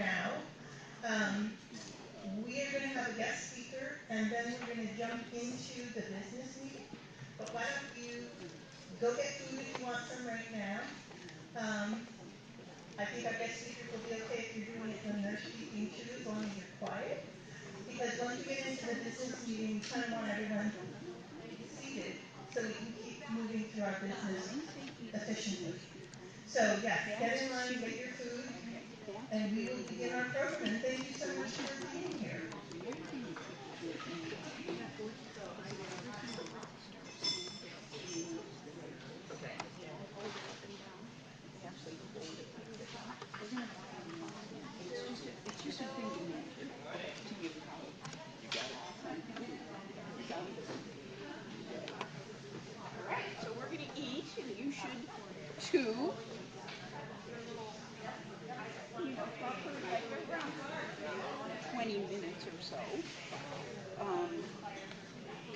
now. Um, we are going to have a guest speaker, and then we're going to jump into the business meeting. But why don't you go get food if you want some right now. I think our guest speakers will be okay if you're doing it when they're speaking too, as long as you're quiet. Because once we get into the business meeting, we kind of want everyone seated so we can keep moving through our business efficiently. So yes, get in line, get your food, and we will begin our program. And thank you so much for being here. Alright, so we're going to eat, and you should too. Probably like around 20 minutes or so.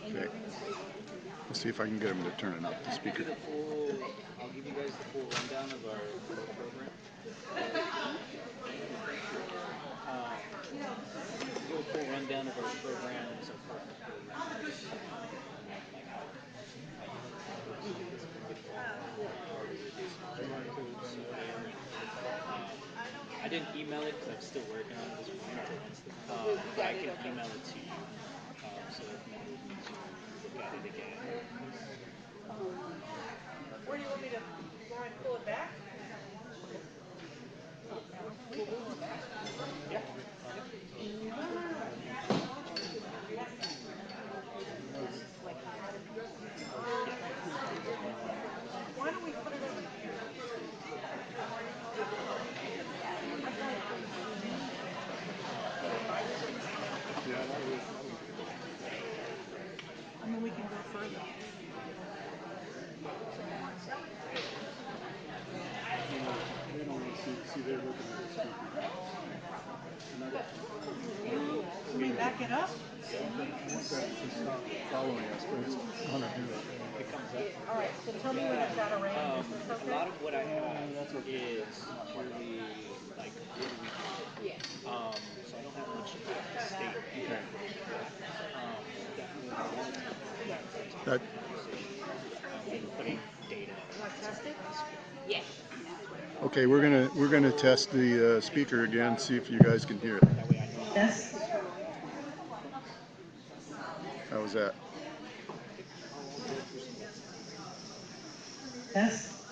Okay. Let's see if I can get them to turn it up, the speaker. I'll give you guys the full rundown of our program. Do a full rundown of our programs. I didn't email it because I'm still working on it this morning. But I can email it to you so that you can look at it again. Where do you want me to go and pull it back? Yeah. Why don't we put it over here? And then we can go further. They don't want to see they're looking at the Can we back it up? I want that to stop following us, but it's going to do it. It comes up. All right, so tell me when I've got a range. A lot of what I have is purely like what do we do? So I don't have much state. Okay. That putting data. Test it? Yeah. Okay, we're gonna test the speaker again, see if you guys can hear it. Yes. How was that? Yes.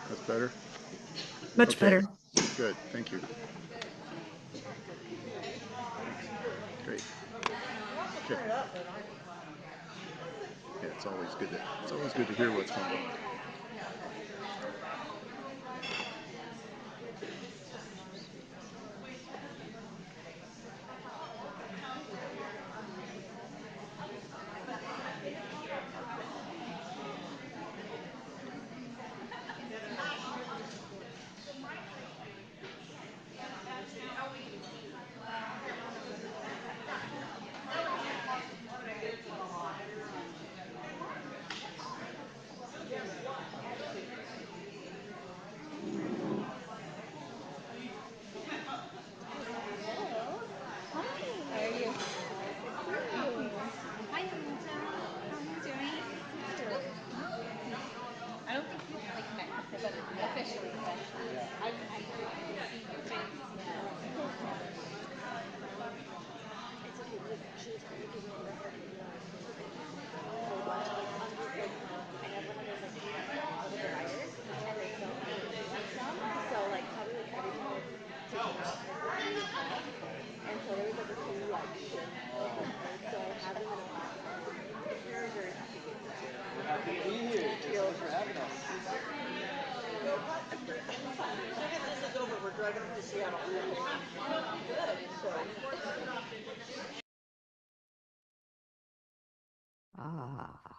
That's better? Much better. Good, thank you. Great. Okay. Yeah, it's always good to hear what's going on. This is over. We're driving up to Seattle. Ah.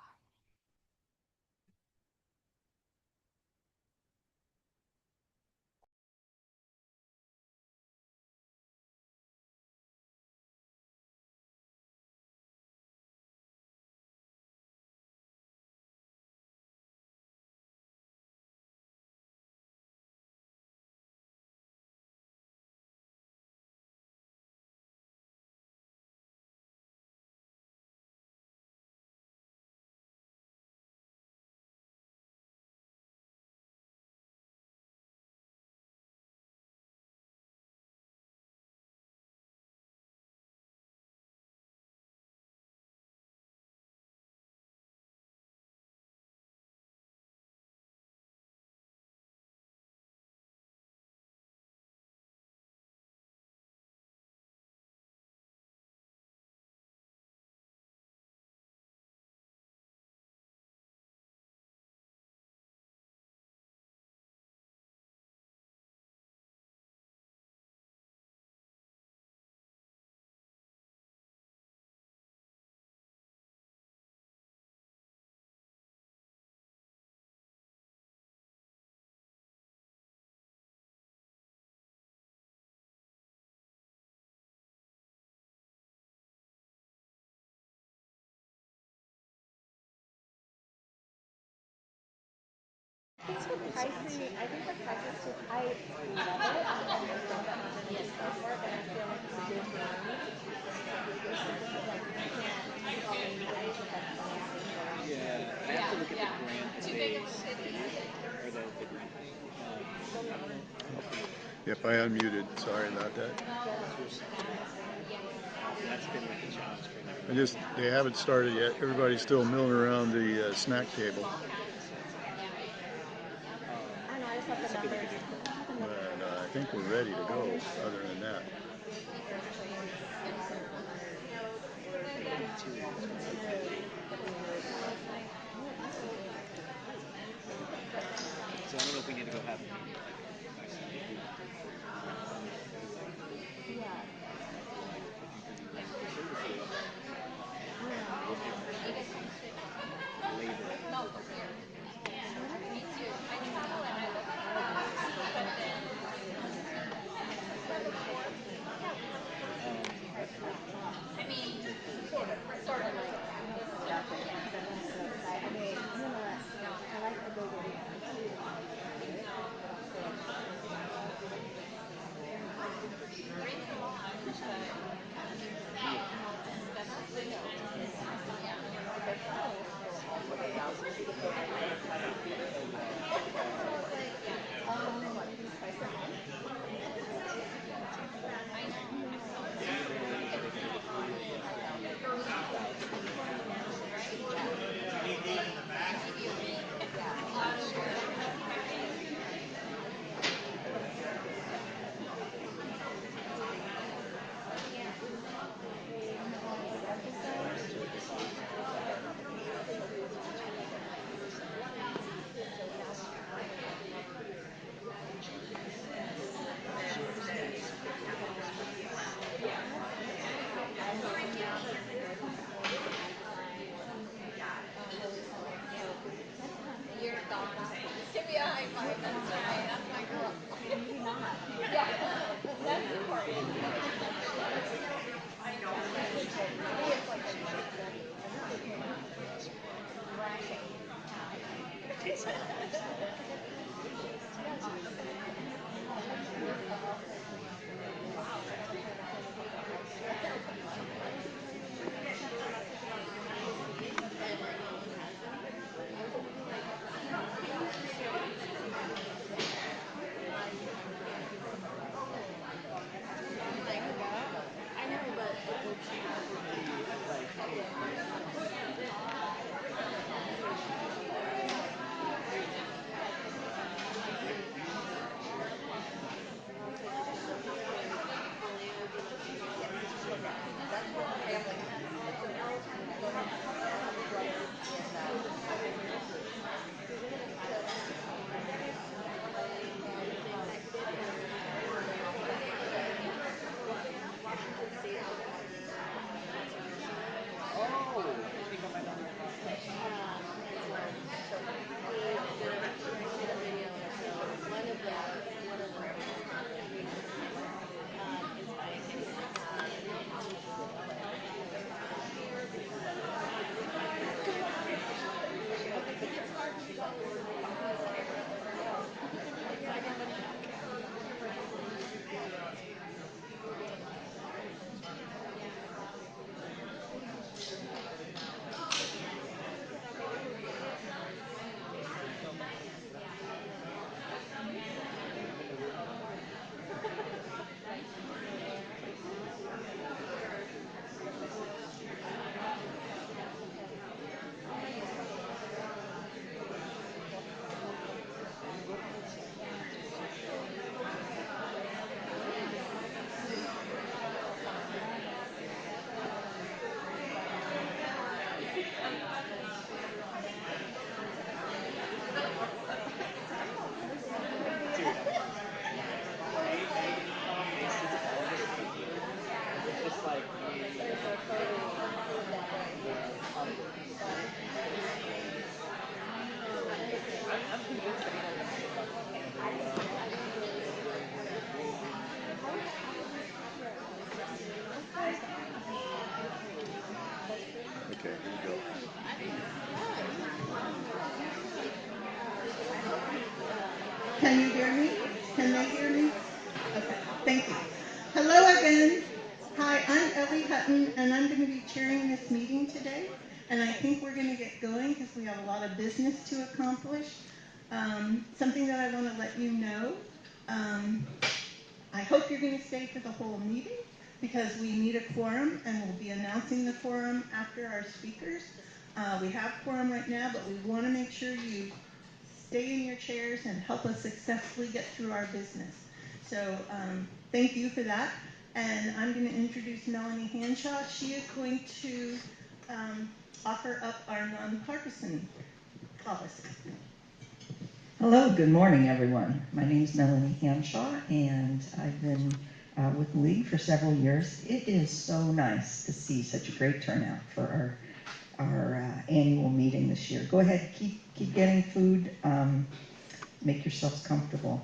pricing, I think the price is just, I love it. I understand that not many people pay for it, but I feel like it's a big room. It's just like, you can't see anyways if that's the main thing for it. Yeah, I have to look at the grant that they submitted, or the grant. I don't know. Yep, I unmuted. Sorry about that. That's been like a challenge for me. They haven't started yet. Everybody's still milling around the snack table. I know, I just have the numbers. But I think we're ready to go, other than that. So I don't know if we need to go have a meeting. Sutton, and I'm going to be chairing this meeting today. And I think we're going to get going because we have a lot of business to accomplish. Something that I want to let you know, I hope you're going to stay for the whole meeting because we need a quorum, and we'll be announcing the quorum after our speakers. We have quorum right now, but we want to make sure you stay in your chairs and help us successfully get through our business. So thank you for that. And I'm going to introduce Melanie Hanshaw. She is going to offer up our nonpartisan policy. Hello, good morning, everyone. My name is Melanie Hanshaw, and I've been with the League for several years. It is so nice to see such a great turnout for our annual meeting this year. Go ahead, keep getting food. Make yourselves comfortable.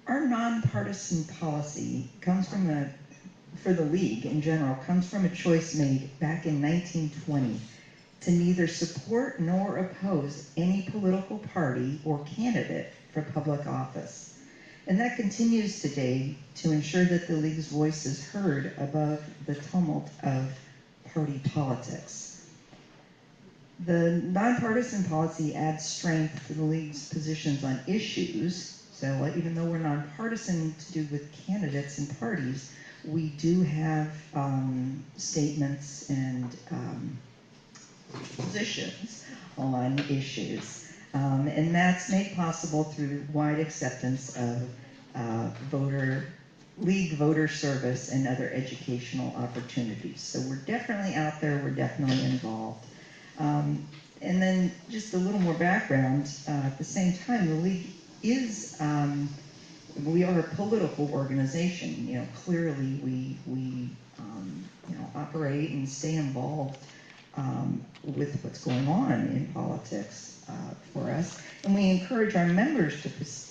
Our nonpartisan policy comes from for the League in general, comes from a choice made back in 1920 to neither support nor oppose any political party or candidate for public office. And that continues today to ensure that the League's voice is heard above the tumult of party politics. The nonpartisan policy adds strength to the League's positions on issues. So even though we're nonpartisan to do with candidates and parties, we do have statements and positions on issues. And that's made possible through wide acceptance of League voter service and other educational opportunities. So we're definitely out there, we're definitely involved. And then just a little more background, at the same time, the League is, we are a political organization. You know, clearly we operate and stay involved with what's going on in politics for us. And we encourage our members to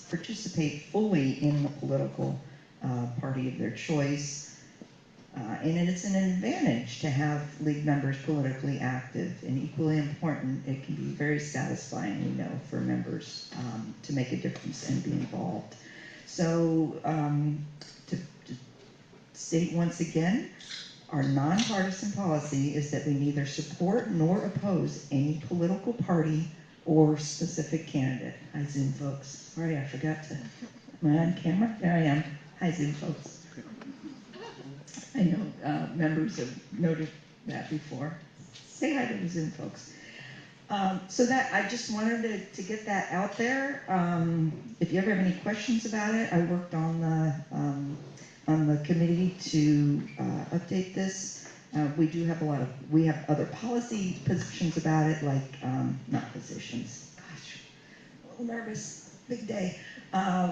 participate fully in the political party of their choice. And it's an advantage to have League members politically active, and equally important, it can be very satisfying, we know, for members to make a difference and be involved. So to state once again, our nonpartisan policy is that we neither support nor oppose any political party or specific candidate. Hi, Zoom folks. Sorry, I forgot to. Am I on camera? There I am. Hi, Zoom folks. I know members have noted that before. Say hi to the Zoom folks. So that I just wanted to get that out there. If you ever have any questions about it, I worked on the committee to update this. We do have we have other policy positions about it, like, not positions, gosh, a little nervous, big day.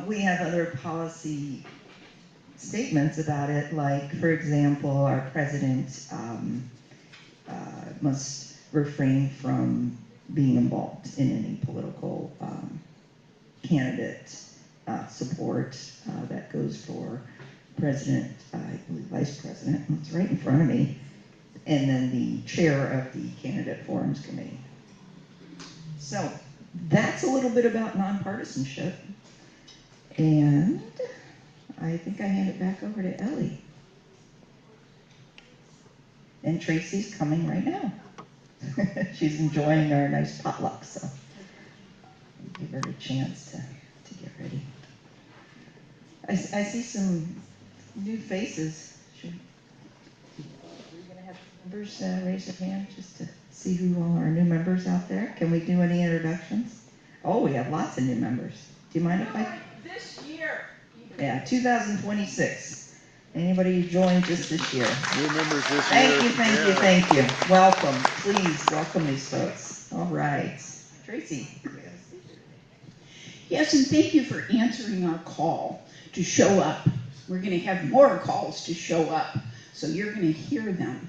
We have other policy statements about it, like, for example, our president must refrain from being involved in any political candidate support that goes for president, I believe vice president, that's right in front of me, and then the chair of the candidate forums committee. So that's a little bit about nonpartisanship, and I think I hand it back over to Ellie. And Tracy's coming right now. She's enjoying our nice potluck, so give her a chance to get ready. I see some new faces. We're going to have members raise their hand just to see who all are new members out there. Can we do any introductions? Oh, we have lots of new members. Do you mind if I? This year. Yeah, 2026. Anybody who joined just this year? New members this year. Thank you. Welcome. Please welcome these folks. All right. Tracy. Yes, and thank you for answering our call to show up. We're going to have more calls to show up, so you're going to hear them.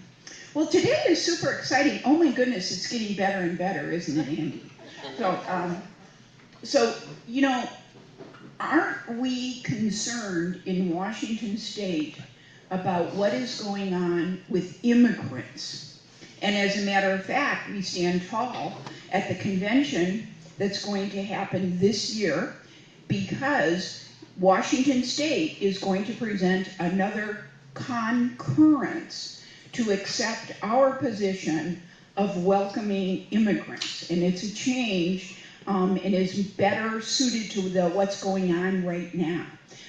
Well, today is super exciting. Oh my goodness, it's getting better and better, isn't it, Andy? So you know, aren't we concerned in Washington State about what is going on with immigrants? And as a matter of fact, we stand tall at the convention that's going to happen this year because Washington State is going to present another concurrence to accept our position of welcoming immigrants. And it's a change and is better suited to what's going on right now.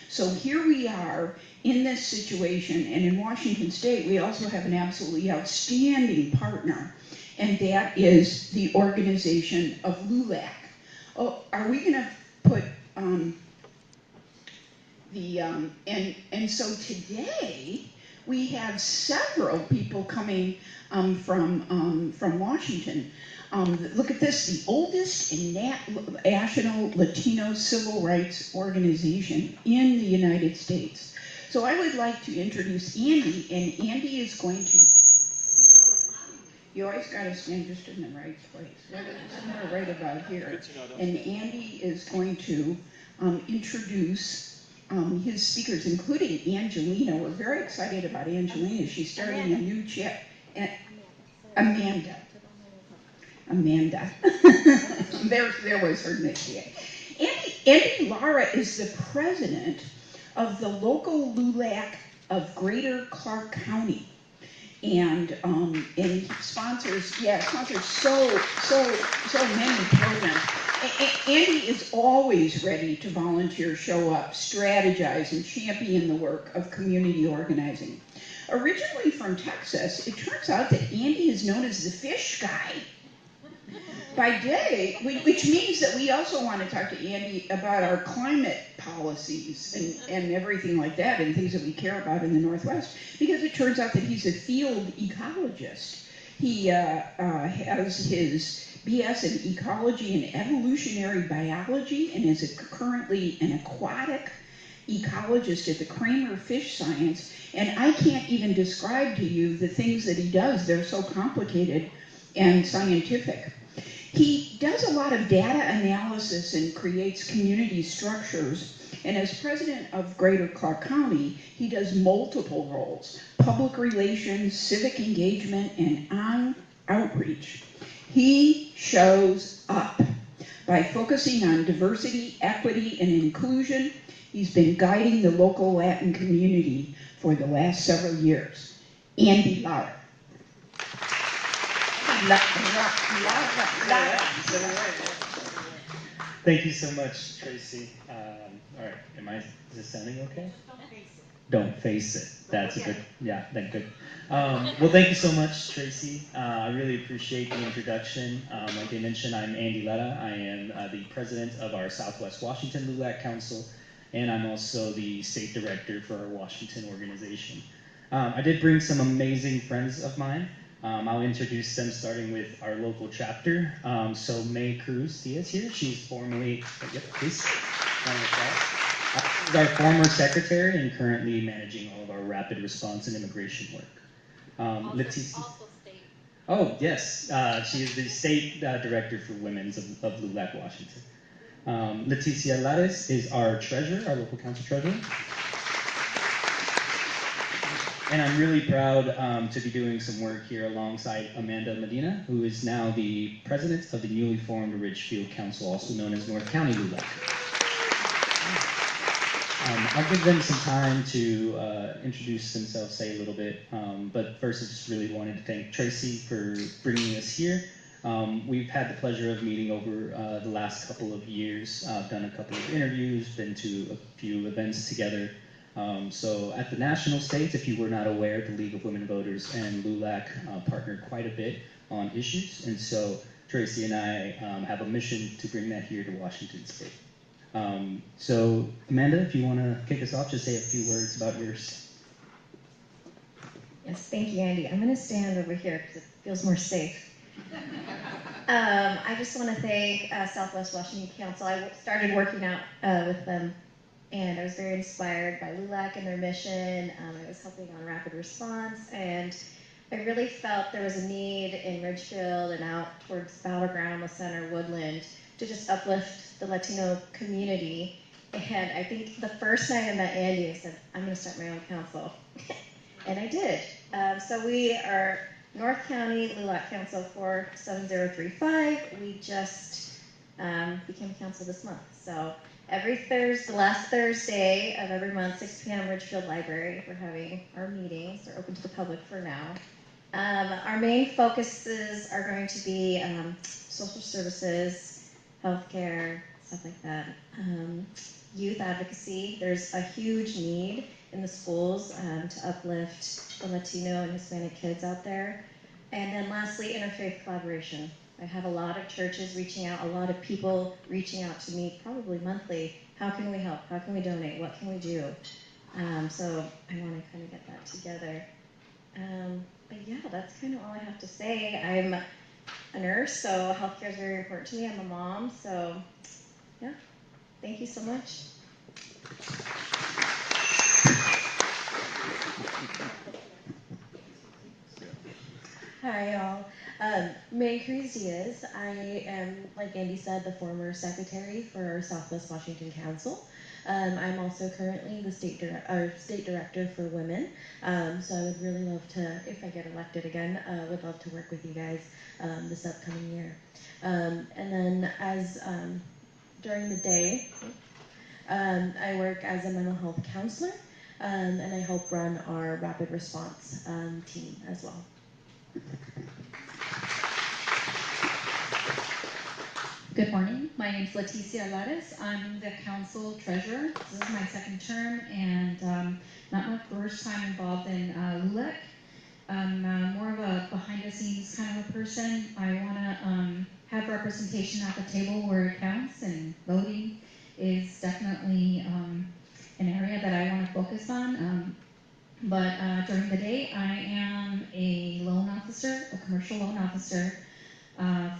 So here we are in this situation, and in Washington State, we also have an absolutely outstanding partner, and that is the organization of LULAC. Oh, are we going to put and so today we have several people coming from Washington. Look at this, the oldest national Latino civil rights organization in the United States. So I would like to introduce Andy, and Andy is going to, you always got to stand just in the right place, somewhere right about here. And Andy is going to introduce his speakers, including Angelina. We're very excited about Angelina. She's starting a new chat. Amanda. there was her mistake. Andy Lara is the president of the local LULAC of Greater Clark County. And he sponsors so many programs. Andy is always ready to volunteer, show up, strategize, and champion the work of community organizing. Originally from Texas, it turns out that Andy is known as the fish guy by day, which means that we also want to talk to Andy about our climate policies and everything like that, and things that we care about in the Northwest, because it turns out that he's a field ecologist. He has his BS in ecology and evolutionary biology, and is currently an aquatic ecologist at the Kramer Fish Science. And I can't even describe to you the things that he does. They're so complicated and scientific. He does a lot of data analysis and creates community structures. And as president of Greater Clark County, he does multiple roles: public relations, civic engagement, and outreach. He shows up by focusing on diversity, equity, and inclusion. He's been guiding the local Latin community for the last several years. Andy Lara. Thank you so much, Tracy. All right, is this sounding okay? Don't face it. That's a good, yeah, that's good. Well, thank you so much, Tracy. I really appreciate the introduction. Like I mentioned, I'm Andy Letta. I am the president of our Southwest Washington LULAC Council, and I'm also the state director for our Washington organization. I did bring some amazing friends of mine. I'll introduce them, starting with our local chapter. So May Cruz Diaz here. She's formerly, she's our former secretary and currently managing all of our rapid response and immigration work. Also state. Oh, yes. She is the state director for Women's of LULAC, Washington. Leticia Lares is our treasurer, our local council treasurer. And I'm really proud to be doing some work here alongside Amanda Medina, who is now the president of the newly formed Ridgefield Council, also known as North County LULAC. I'll give them some time to introduce themselves, say a little bit, but first I just really wanted to thank Tracy for bringing us here. We've had the pleasure of meeting over the last couple of years. I've done a couple of interviews, been to a few events together. So at the national stage, if you were not aware, the League of Women Voters and LULAC partnered quite a bit on issues, and so Tracy and I have a mission to bring that here to Washington State. So Amanda, if you want to kick us off, just say a few words about yours. Yes, thank you, Andy. I'm going to stand over here because it feels more safe. I just want to thank Southwest Washington Council. I started working out with them, and I was very inspired by LULAC and their mission. I was helping on rapid response, and I really felt there was a need in Ridgefield and out towards Battleground, the Center, Woodland, to just uplift the Latino community. And I think the first night I met Andy, I said, I'm going to start my own council. And I did. So we are North County LULAC Council 47035. We just became council this month. So every Thursday, the last Thursday of every month, 6 p.m. Ridgefield Library, we're having our meetings. They're open to the public for now. Our main focuses are going to be social services, healthcare, stuff like that. Youth advocacy. There's a huge need in the schools to uplift the Latino and Hispanic kids out there. And then lastly, interfaith collaboration. I have a lot of churches reaching out, a lot of people reaching out to me, probably monthly. How can we help? How can we donate? What can we do? So I want to kind of get that together. But yeah, that's kind of all I have to say. I'm a nurse, so healthcare is very important to me. I'm a mom, so yeah. Thank you so much. Hi, all. Mary Cruz Diaz. I am, like Andy said, the former secretary for our Southwest Washington Council. I'm also currently the state director for women. So I would really love to, if I get elected again, would love to work with you guys this upcoming year. And then as during the day, I work as a mental health counselor, and I help run our rapid response team as well. Good morning. My name is Leticia Lares. I'm the council treasurer. This is my second term and not my first time involved in LULAC. I'm more of a behind-the-scenes kind of a person. I want to have representation at the table where it counts, and voting is definitely an area that I want to focus on. But during the day, I am a loan officer, a commercial loan officer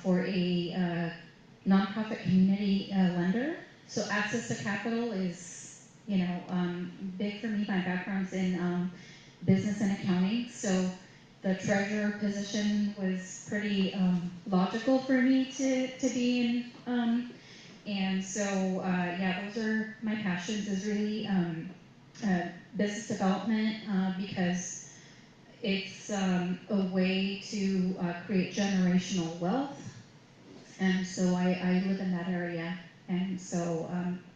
for a nonprofit community lender. So access to capital is, big for me. My background's in business and accounting, so the treasurer position was pretty logical for me to be in. And so, yeah, those are my passions, is really business development, because it's a way to create generational wealth. And so I live in that area, and so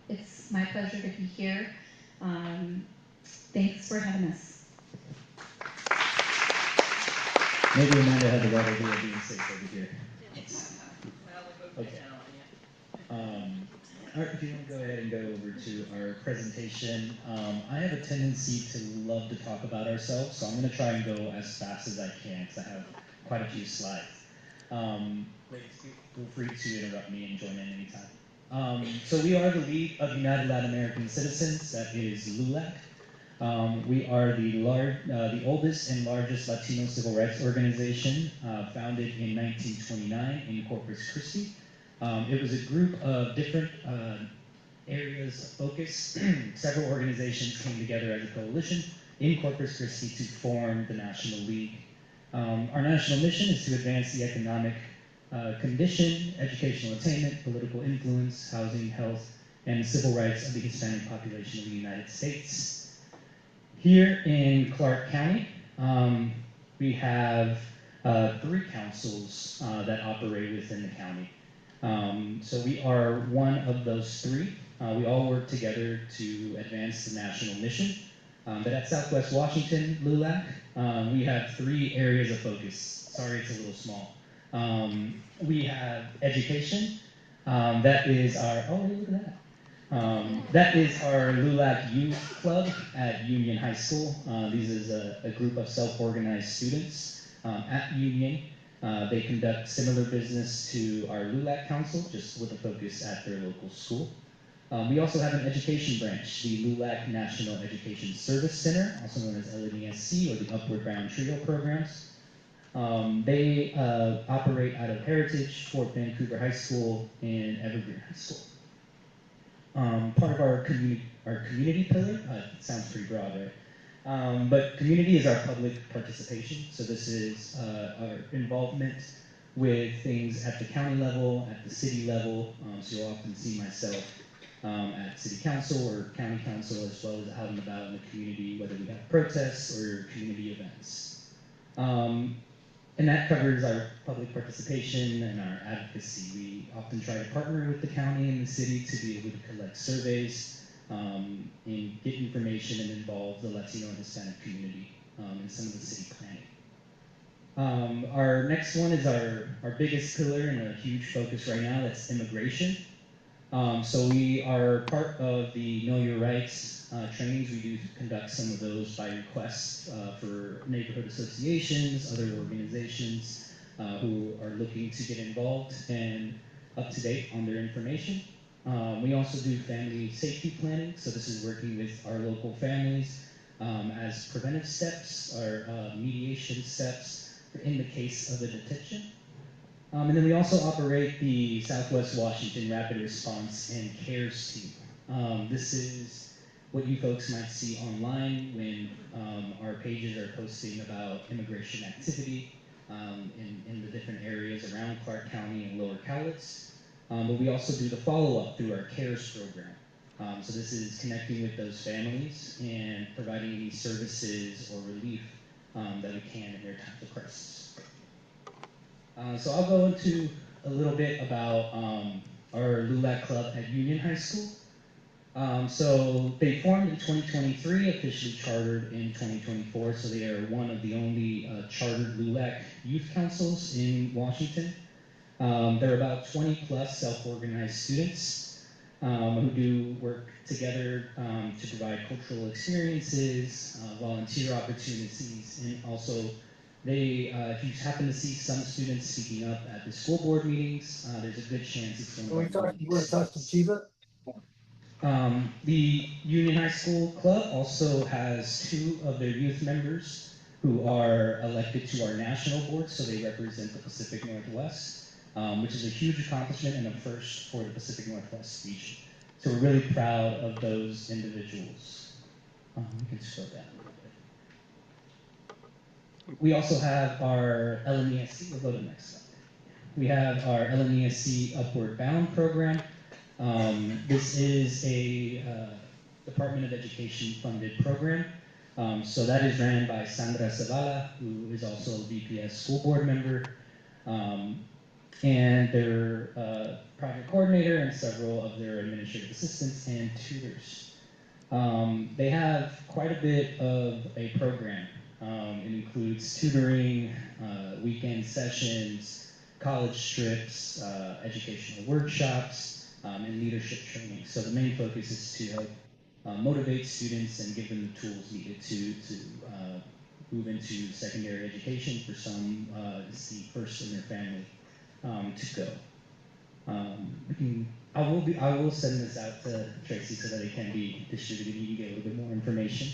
it's my pleasure to be here. Thanks for having us. Maybe Amanda had the right idea of being safe over here. Okay. All right, if you want to go ahead and go over to our presentation. I have a tendency to love to talk about ourselves, so I'm going to try and go as fast as I can because I have quite a few slides. Ladies, feel free to interrupt me and join in anytime. So we are the League of United Latin American Citizens, that is LULAC. We are the oldest and largest Latino civil rights organization, founded in 1929 in Corpus Christi. It was a group of different areas of focus. Several organizations came together as a coalition in Corpus Christi to form the National League. Our national mission is to advance the economic condition, educational attainment, political influence, housing, health, and civil rights of the Hispanic population of the United States. Here in Clark County, we have 3 councils that operate within the county. So we are one of those 3. We all work together to advance the national mission. But at Southwest Washington, LULAC, we have 3 areas of focus. Sorry, it's a little small. We have education. That is our, oh, look at that. That is our LULAC Youth Club at Union High School. This is a group of self-organized students at Union. They conduct similar business to our LULAC Council, just with a focus at their local school. We also have an education branch, the LULAC National Education Service Center, also known as LWVCC, or the Upward Bound Trio programs. They operate out of Heritage, Fort Vancouver High School, and Evergreen High School. Part of our community pillar, it sounds pretty broad, right? But community is our public participation. So this is our involvement with things at the county level, at the city level. So you'll often see myself at city council or county council, as well as out and about in the community, whether we have protests or community events. And that covers our public participation and our advocacy. We often try to partner with the county and the city to be able to collect surveys and get information and involve the Latino and Hispanic community in some of the city planning. Our next one is our biggest pillar and a huge focus right now, that's immigration. So we are part of the Know Your Rights trainings. We do conduct some of those by request for neighborhood associations, other organizations who are looking to get involved and up to date on their information. We also do family safety planning, so this is working with our local families as preventive steps or mediation steps in the case of a detention. And then we also operate the Southwest Washington Rapid Response and CARES team. This is what you folks might see online when our pages are posting about immigration activity in the different areas around Clark County and Lower Cowlitz. But we also do the follow-up through our CARES program. So this is connecting with those families and providing any services or relief that we can in their times of crisis. So I'll go into a little bit about our LULAC club at Union High School. So they formed in 2023, officially chartered in 2024, so they are one of the only chartered LULAC youth councils in Washington. There are about 20 plus self-organized students who do work together to provide cultural experiences, volunteer opportunities, and also they, if you happen to see some students speaking up at the school board meetings, there's a good chance it's one of You want to talk to Chiva? The Union High School Club also has 2 of their youth members who are elected to our national board, so they represent the Pacific Northwest, which is a huge accomplishment and a first for the Pacific Northwest region. So we're really proud of those individuals. We can scroll down a little bit. We also have our LMESC, we'll go to the next slide. We have our LMESC Upward Bound program. This is a Department of Education funded program. So that is ran by Sandra Zavala, who is also a VPS school board member, and their project coordinator and several of their administrative assistants and tutors. They have quite a bit of a program. It includes tutoring, weekend sessions, college trips, educational workshops, and leadership training. So the main focus is to help motivate students and give them the tools needed to move into secondary education. For some, it's the first in their family to go. I will send this out to Tracy so that it can be distributed. You can get a little bit more information.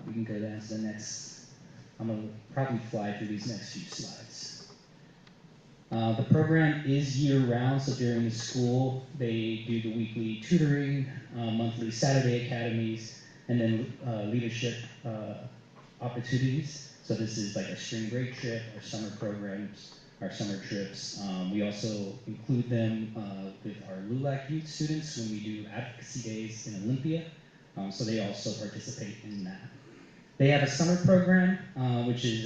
We can go down to the next. I'm going to probably fly through these next few slides. The program is year-round, so during the school, they do the weekly tutoring, monthly Saturday academies, and then leadership opportunities. So this is like our spring break trip, our summer programs, our summer trips. We also include them with our LULAC youth students when we do advocacy days in Olympia. So they also participate in that. They have a summer program, which is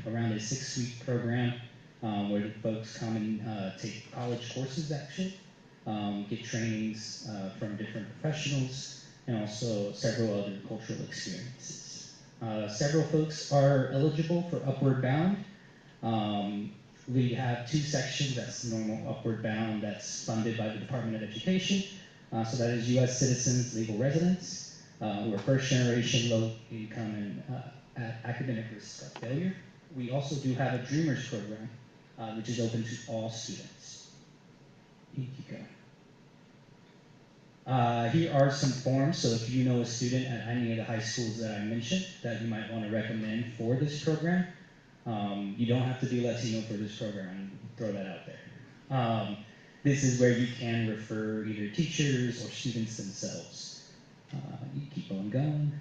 around a 6-week program where the folks come and take college courses actually, get trainings from different professionals, and also several other cultural experiences. Several folks are eligible for Upward Bound. We have 2 sections. That's normal Upward Bound that's funded by the Department of Education. So that is U.S. citizens, legal residents, who are first generation, low income, and at academic risk of failure. We also do have a Dreamers program, which is open to all students. Here are some forms, so if you know a student at any of the high schools that I mentioned that you might want to recommend for this program, you don't have to be Latino for this program, throw that out there. This is where you can refer either teachers or students themselves. You keep on going.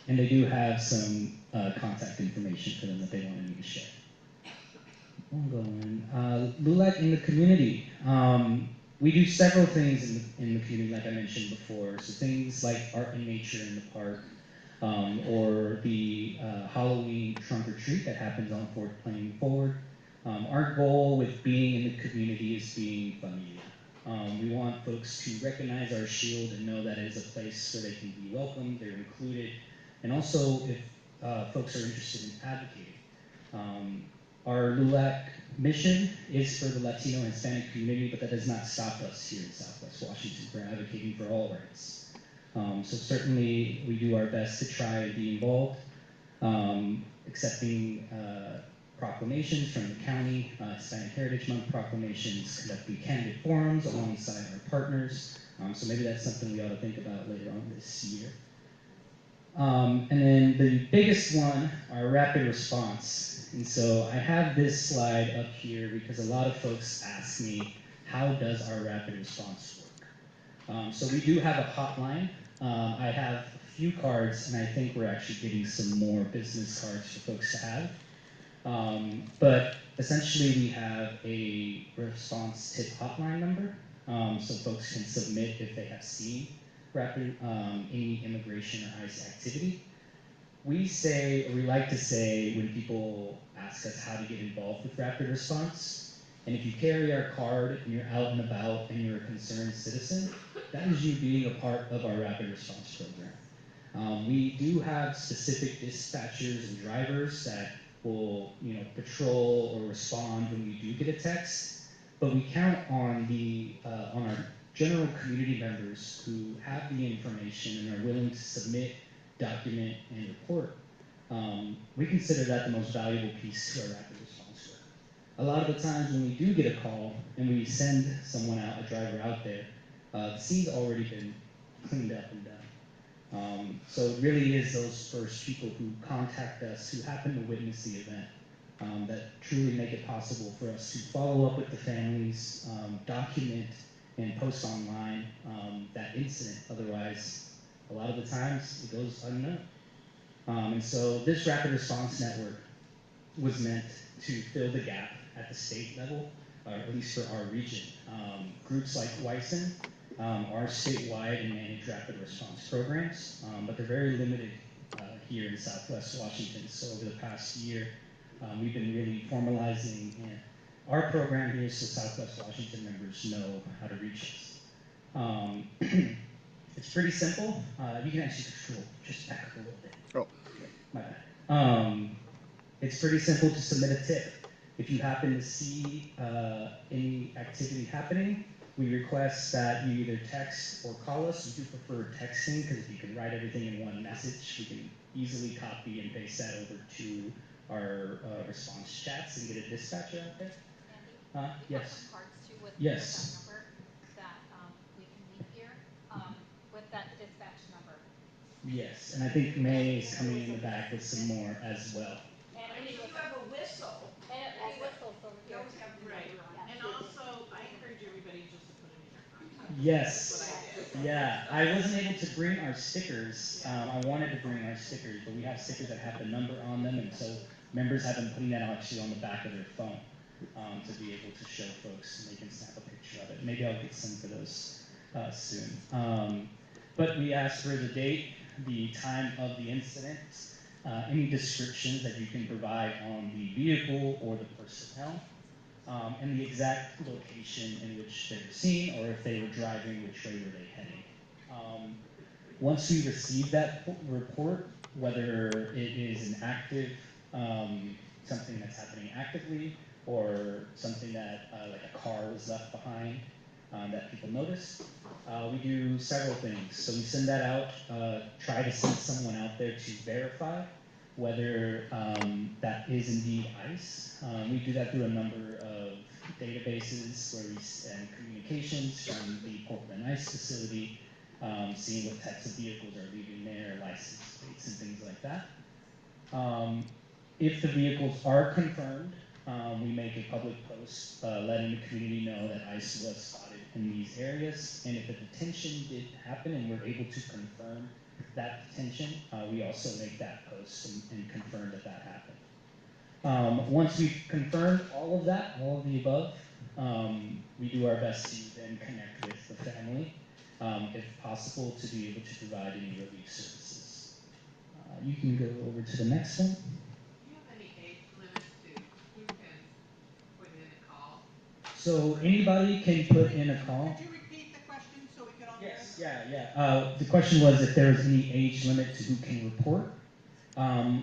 And they do have some contact information for them that they wanted me to share. LULAC in the community. We do several things in the community, like I mentioned before. So things like art and nature in the park, or the Halloween trunk or treat that happens on Fort Plain Forward. Our goal with being in the community is being familia. We want folks to recognize our shield and know that it is a place where they can be welcomed, they're included, and also if folks are interested in advocating. Our LULAC mission is for the Latino and Hispanic community, but that does not stop us here in Southwest Washington from advocating for all rights. So certainly we do our best to try and be involved, accepting proclamations from the county, Hispanic Heritage Month proclamations, conducting candidate forums alongside our partners. So maybe that's something we ought to think about later on this year. And then the biggest one, our rapid response. And so I have this slide up here because a lot of folks ask me, how does our rapid response work? So we do have a hotline. I have a few cards, and I think we're actually getting some more business cards for folks to have. But essentially we have a response tip hotline number, so folks can submit if they have seen rapid, any immigration or ICE activity. We say, or we like to say when people ask us how to get involved with rapid response, and if you carry our card and you're out and about and you're a concerned citizen, that is you being a part of our rapid response program. We do have specific dispatchers and drivers that will, patrol or respond when we do get a text, but we count on on our general community members who have the information and are willing to submit, document, and report. We consider that the most valuable piece to our rapid response work. A lot of the times when we do get a call and we send someone out, a driver out there, the scene's already been cleaned up and done. So it really is those first people who contact us, who happen to witness the event, that truly make it possible for us to follow up with the families, document, and post online that incident. Otherwise, a lot of the times it goes unknown. And so this rapid response network was meant to fill the gap at the state level, or at least for our region. Groups like WISN are statewide and manage rapid response programs, but they're very limited here in Southwest Washington. So over the past year, we've been really formalizing our program here so Southwest Washington members know how to reach us. It's pretty simple. You can actually control, just back up a little bit. Oh, okay. My bad. It's pretty simple to submit a tip. If you happen to see any activity happening, we request that you either text or call us. We do prefer texting because if you can write everything in one message, we can easily copy and paste that over to our response chats and get a dispatcher out there. Andy, we have Yes. some cards too with Yes. that number that we can leave here with that dispatch number. Yes, and I think May is coming in the back with some more as well. And I mean, you have a whistle. And it whistles over here. Right. And also, I encourage everybody just to put it in your contact. Yes. That's what I did. Yeah, I wasn't able to bring our stickers. I wanted to bring our stickers, but we have stickers that have the number on them, and so members have been putting that actually on the back of their phone to be able to show folks, and they can snap a picture of it. Maybe I'll get some for those soon. But we asked for the date, the time of the incident, any descriptions that you can provide on the vehicle or the personnel, and the exact location in which they were seen, or if they were driving, which way were they heading. Once we receive that report, whether it is an active, something that's happening actively, or something that, like a car was left behind that people noticed, we do several things. So we send that out, try to send someone out there to verify whether that is indeed ICE. We do that through a number of databases where we send communications from the Portland ICE facility, seeing what types of vehicles are leaving there, license plates and things like that. If the vehicles are confirmed, we make a public post letting the community know that ICE was spotted in these areas, and if a detention did happen and we're able to confirm that detention, we also make that post and confirm that that happened. Once we've confirmed all of that, all of the above, we do our best to then connect with the family, if possible, to be able to provide any relief services. You can go over to the next one. Do you have any age limit to who can put in a call? So anybody can put in a call. Could you repeat the question so we could all hear? Yes, yeah. The question was if there was any age limit to who can report.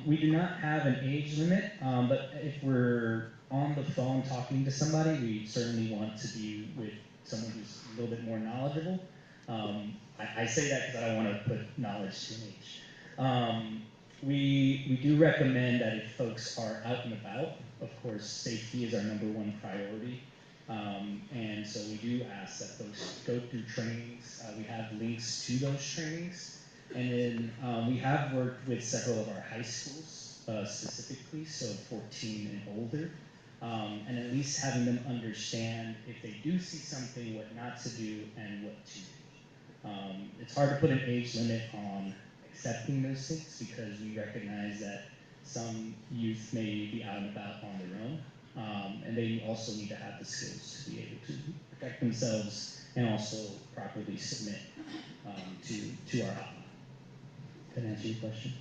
We do not have an age limit, but if we're on the phone talking to somebody, we certainly want to be with someone who's a little bit more knowledgeable. I say that because I don't want to put knowledge to an age. We do recommend that if folks are out and about, of course, safety is our #1 priority. And so we do ask that folks go through trainings. We have links to those trainings. And then we have worked with several of our high schools specifically, so 14 and older, and at least having them understand if they do see something, what not to do and what to do. It's hard to put an age limit on accepting those things because we recognize that some youth may be out and about on their own, and they also need to have the skills to be able to protect themselves and also properly submit to our hotline. Can I answer your question?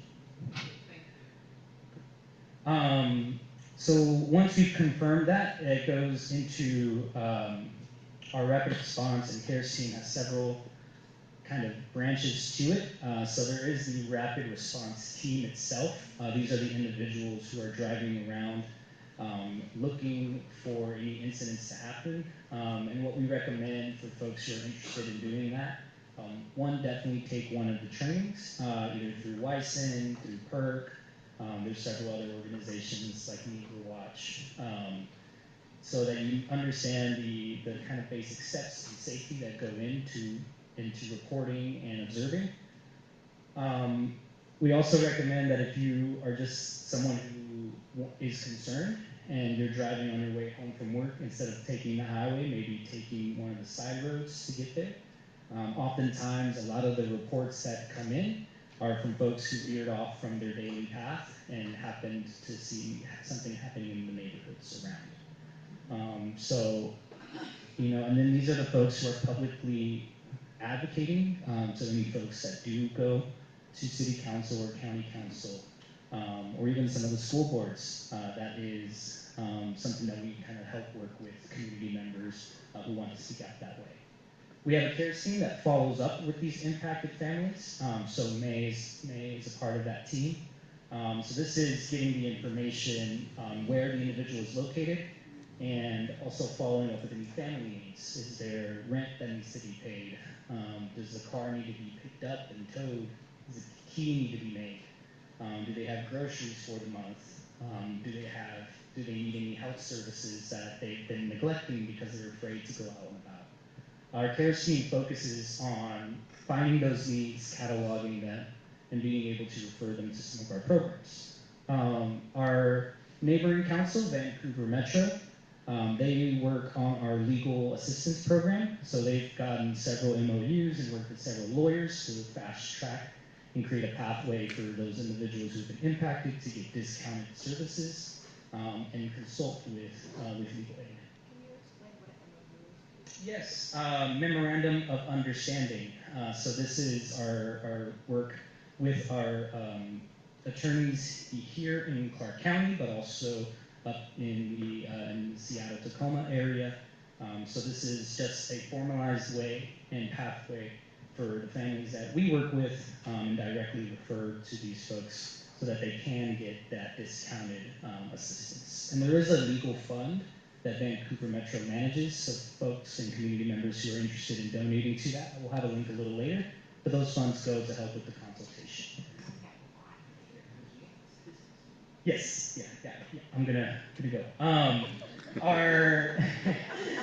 So once we've confirmed that, it goes into our rapid response, and CARES team has several kind of branches to it. So there is the rapid response team itself. These are the individuals who are driving around looking for any incidents to happen. And what we recommend for folks who are interested in doing that, one, definitely take one of the trainings, either through WISN, through PERC. There's several other organizations like Negro Watch, so that you understand the kind of basic steps in safety that go into reporting and observing. We also recommend that if you are just someone who is concerned and you're driving on your way home from work, instead of taking the highway, maybe taking one of the side roads to get there. Oftentimes, a lot of the reports that come in are from folks who veered off from their daily path and happened to see something happening in the neighborhoods around. So, and then these are the folks who are publicly advocating. So any folks that do go to city council or county council, or even some of the school boards, that is something that we kind of help work with community members who want to speak out that way. We have a CARES team that follows up with these impacted families. So May is a part of that team. So this is getting the information where the individual is located and also following up with any family needs. Is there rent that needs to be paid? Does the car need to be picked up and towed? Does the key need to be made? Do they have groceries for the month? Do they need any health services that they've been neglecting because they're afraid to go out and about? Our CARES team focuses on finding those needs, cataloging them, and being able to refer them to some of our programs. Our neighboring council, Vancouver Metro, they work on our legal assistance program. So they've gotten several MOUs and worked with several lawyers to fast track and create a pathway for those individuals who've been impacted to get discounted services and consult with legal aid. Yes, memorandum of understanding. So this is our work with our attorneys here in Clark County, but also up in the Seattle-Tacoma area. So this is just a formalized way and pathway for the families that we work with and directly refer to these folks so that they can get that discounted assistance. And there is a legal fund that Vancouver Metro manages, so folks and community members who are interested in donating to that, we'll have a link a little later, but those funds go to help with the consultation. Yes, yeah, I'm gonna go.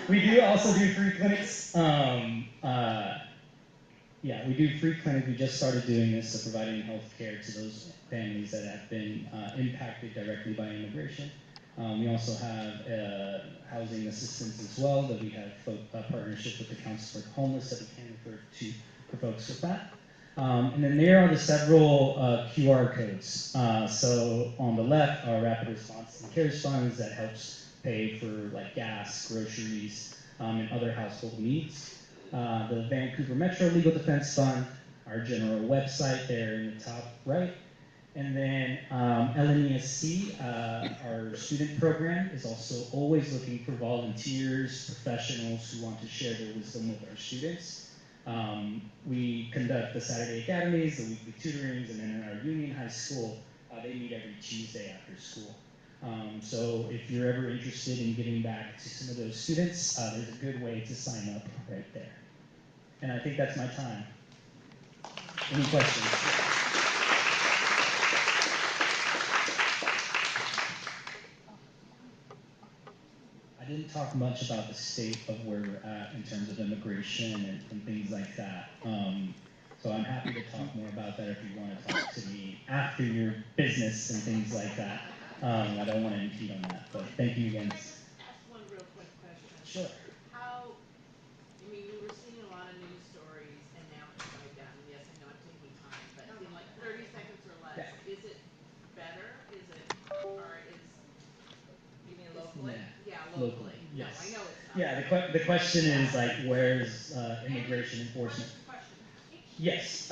We do also do free clinics. We do free clinic. We just started doing this, so providing health care to those families that have been impacted directly by immigration. We also have housing assistance as well, that we have a partnership with the Council for the Homeless that we can refer to for folks with that. And then there are the several QR codes. So on the left are rapid response and CARES funds that helps pay for like gas, groceries, and other household needs. The Vancouver Metro Legal Defense Fund, our general website there in the top right, And then LNESC, our student program, is also always looking for volunteers, professionals who want to share their wisdom with our students. We conduct the Saturday academies, the weekly tutorings, and then in our Union High School, they meet every Tuesday after school. So if you're ever interested in getting back to some of those students, there's a good way to sign up right there. And I think that's my time. Any questions? I didn't talk much about the state of where we're at in terms of immigration and things like that. So I'm happy to talk more about that if you want to talk to me after your business and things like that. I don't want to impede on that, but thank you again. Can I just ask one real quick question? Sure. How, I mean, we were seeing a lot of news stories and now it's died down. Yes, I know I'm taking time, but in like 30 seconds or less, Yeah. is it better? Is it, or is, you mean locally? Yeah, locally. Yes. No, I know it's not. Yeah, the question is like, where's immigration enforcement? Question. Yes.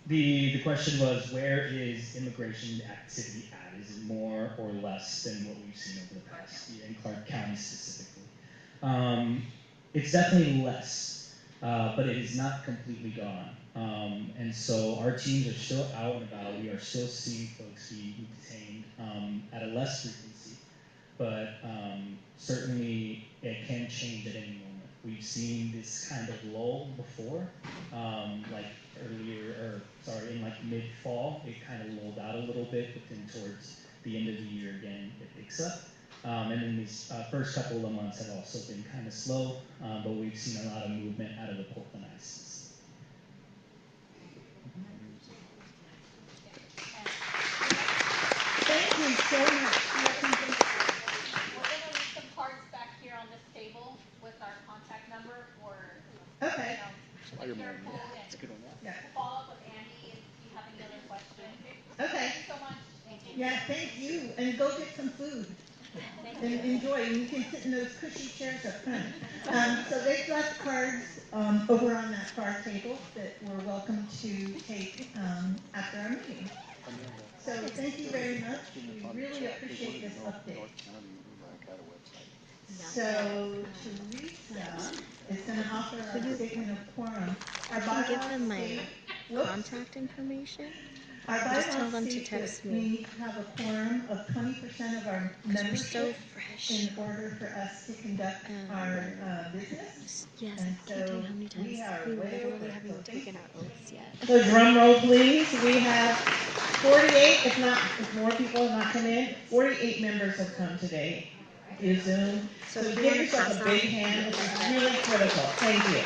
The question was, where is immigration activity at? Is it more or less than what we've seen over the past year in Clark County specifically? It's definitely less, but it is not completely gone. And so our teams are still out and about. We are still seeing folks be detained at a less frequency, but certainly it can change at any moment. We've seen this kind of lull before, like in like mid-fall, it kind of lulled out a little bit, but then towards the end of the year again, it picks up. And then these first couple of months have also been kind of slow, but we've seen a lot of movement out of the Portland ISIS. Thank you so much. We're going to leave some cards back here on this table with our contact number for, Okay. be careful and follow up with Andy if you have any other questions. Okay. Thank you so much. Yeah, thank you. And go get some food. And enjoy. And you can sit in those cushy chairs up front. So they've left cards over on that far table that we're welcome to take after our meeting. So thank you very much. We really appreciate this update. So Teresa is going to offer our statement of quorum. Our Can you give them my bylaws state, contact information? our Just tell bylaws them to state text that we me. need to have a quorum of 20% of our We're membership so fresh. in order for us to conduct our business. Yes, And I can't tell so you how many we times are we way literally over. haven't even taken our oaths yet. So drum roll please, we have 48, if more people have not come in, 48 members have come today via Zoom. So So if you give wanna yourself pass a out, big hand, this is really critical, thank you.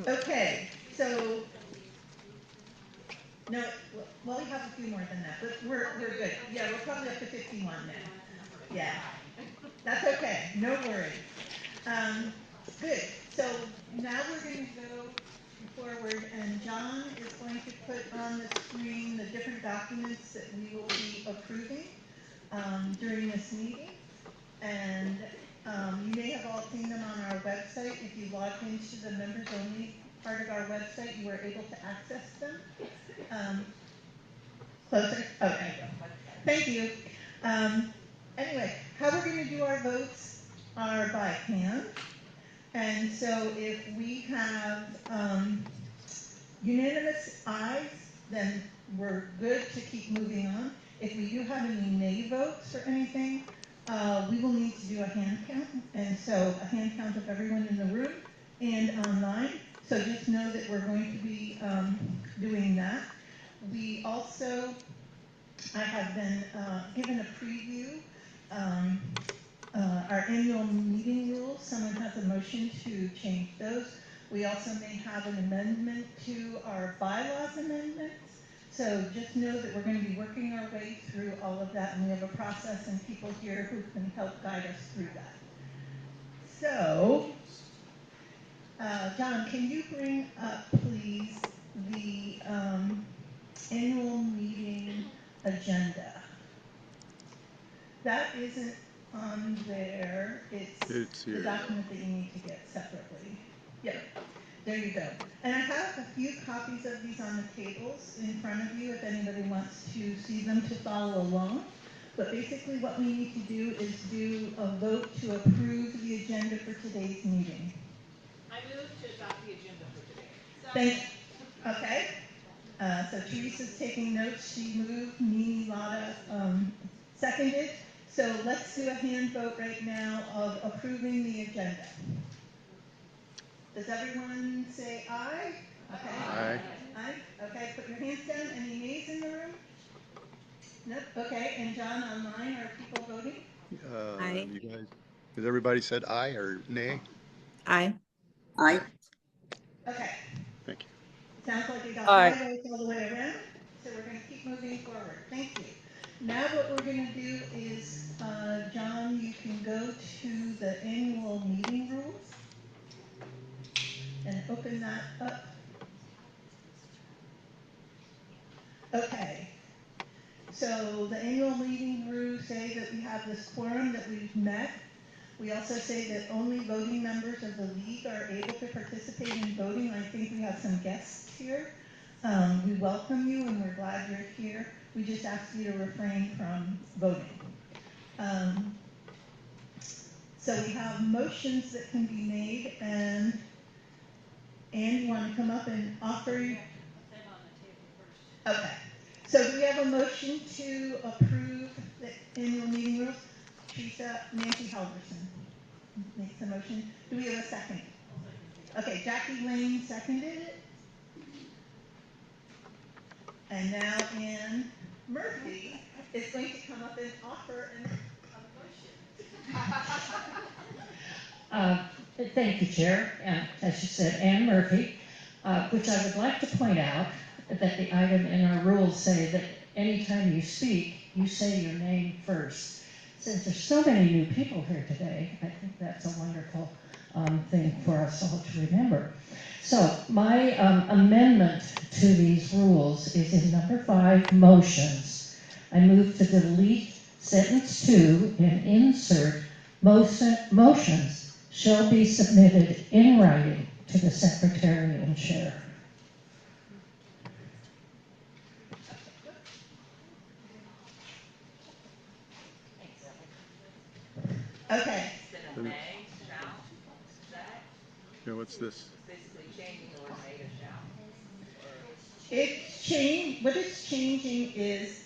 Okay, so, no, well, we have a few more than that, but we're good. Yeah, we're probably up to 51 now. Yeah, that's okay, no worries. Good, so now we're going to go forward, and John is going to put on the screen the different documents that we will be approving during this meeting. And you may have all seen them on our website. If you log into the members only part of our website, you are able to access them. Closer? Okay. Thank you. Anyway, how we're going to do our votes are by hand. And so if we have unanimous ayes, then we're good to keep moving on. If we do have any nay votes for anything, we will need to do a hand count. And so a hand count of everyone in the room and online. So just know that we're going to be doing that. We also, I have been given a preview, our annual meeting rules. Someone has a motion to change those. We also may have an amendment to our bylaws amendments. So just know that we're going to be working our way through all of that, and we have a process and people here who can help guide us through that. So, John, can you bring up, please, the annual meeting agenda? That isn't on there. It's It's the here. document that you need to get separately. Yep. There you go. And I have a few copies of these on the tables in front of you if anybody wants to see them to follow along. But basically what we need to do is do a vote to approve the agenda for today's meeting. I move to adopt the agenda for today. Thank, okay. So Teresa's taking notes. She moved, Mimi Lotta seconded. So let's do a hand vote right now of approving the agenda. Does everyone say aye? Okay. Aye. Aye? Okay, put your hands down. Any nays in the room? Nope. Okay, and John, online, are people voting? Aye. You guys, has everybody said aye or nay? Aye. Aye. Okay. Thank you. Sounds like we got Aye. 5 votes all the way around, so we're going to keep moving forward. Thank you. Now what we're going to do is, John, you can go to the annual meeting rules and open that up. Okay. So the annual meeting rules say that we have this quorum that we've met. We also say that only voting members of the league are able to participate in voting. I think we have some guests here. We welcome you and we're glad you're here. We just ask you to refrain from voting. So we have motions that can be made, and Anne, you want to come up and offer? Okay. So do we have a motion to approve the annual meeting rules? Teresa, Nancy Halverson makes the motion. Do we have a second? Okay, Jackie Lane seconded it. And now Ann Murphy is going to come up and offer a motion. Thank you, Chair. As you said, Ann Murphy, which I would like to point out that the item in our rules say that anytime you speak, you say your name first. Since there's so many new people here today, I think that's a wonderful thing for us all to remember. So my amendment to these rules is in number 5, motions. I move to delete sentence 2 and insert motions shall be submitted in writing to the Secretary and Chair. Okay. Yeah, what's this? Basically changing the word may to shall. What it's changing is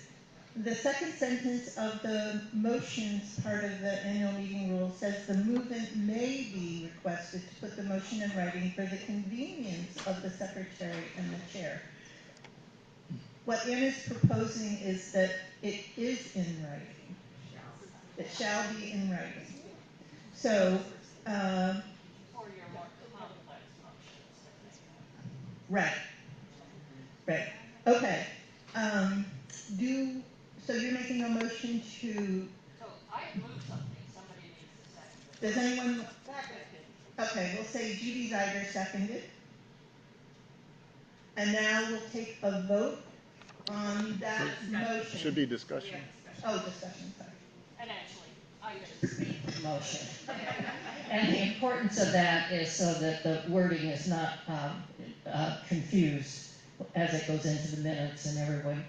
the second sentence of the motions part of the annual meeting rule says the movement may be requested to put the motion in writing for the convenience of the secretary and the chair. What Ann is proposing is that it is in writing. It shall be in writing. So, For your more complex motions. right. Right. Okay. So you're making a motion to. So I moved something, somebody needs to second it. Does anyone? Second. Okay, we'll say Judy Zeiger seconded. And now we'll take a vote on that motion. Should be discussion. Oh, discussion, sorry. And actually, I just made the motion. And the importance of that is so that the wording is not confused as it goes into the minutes and everyone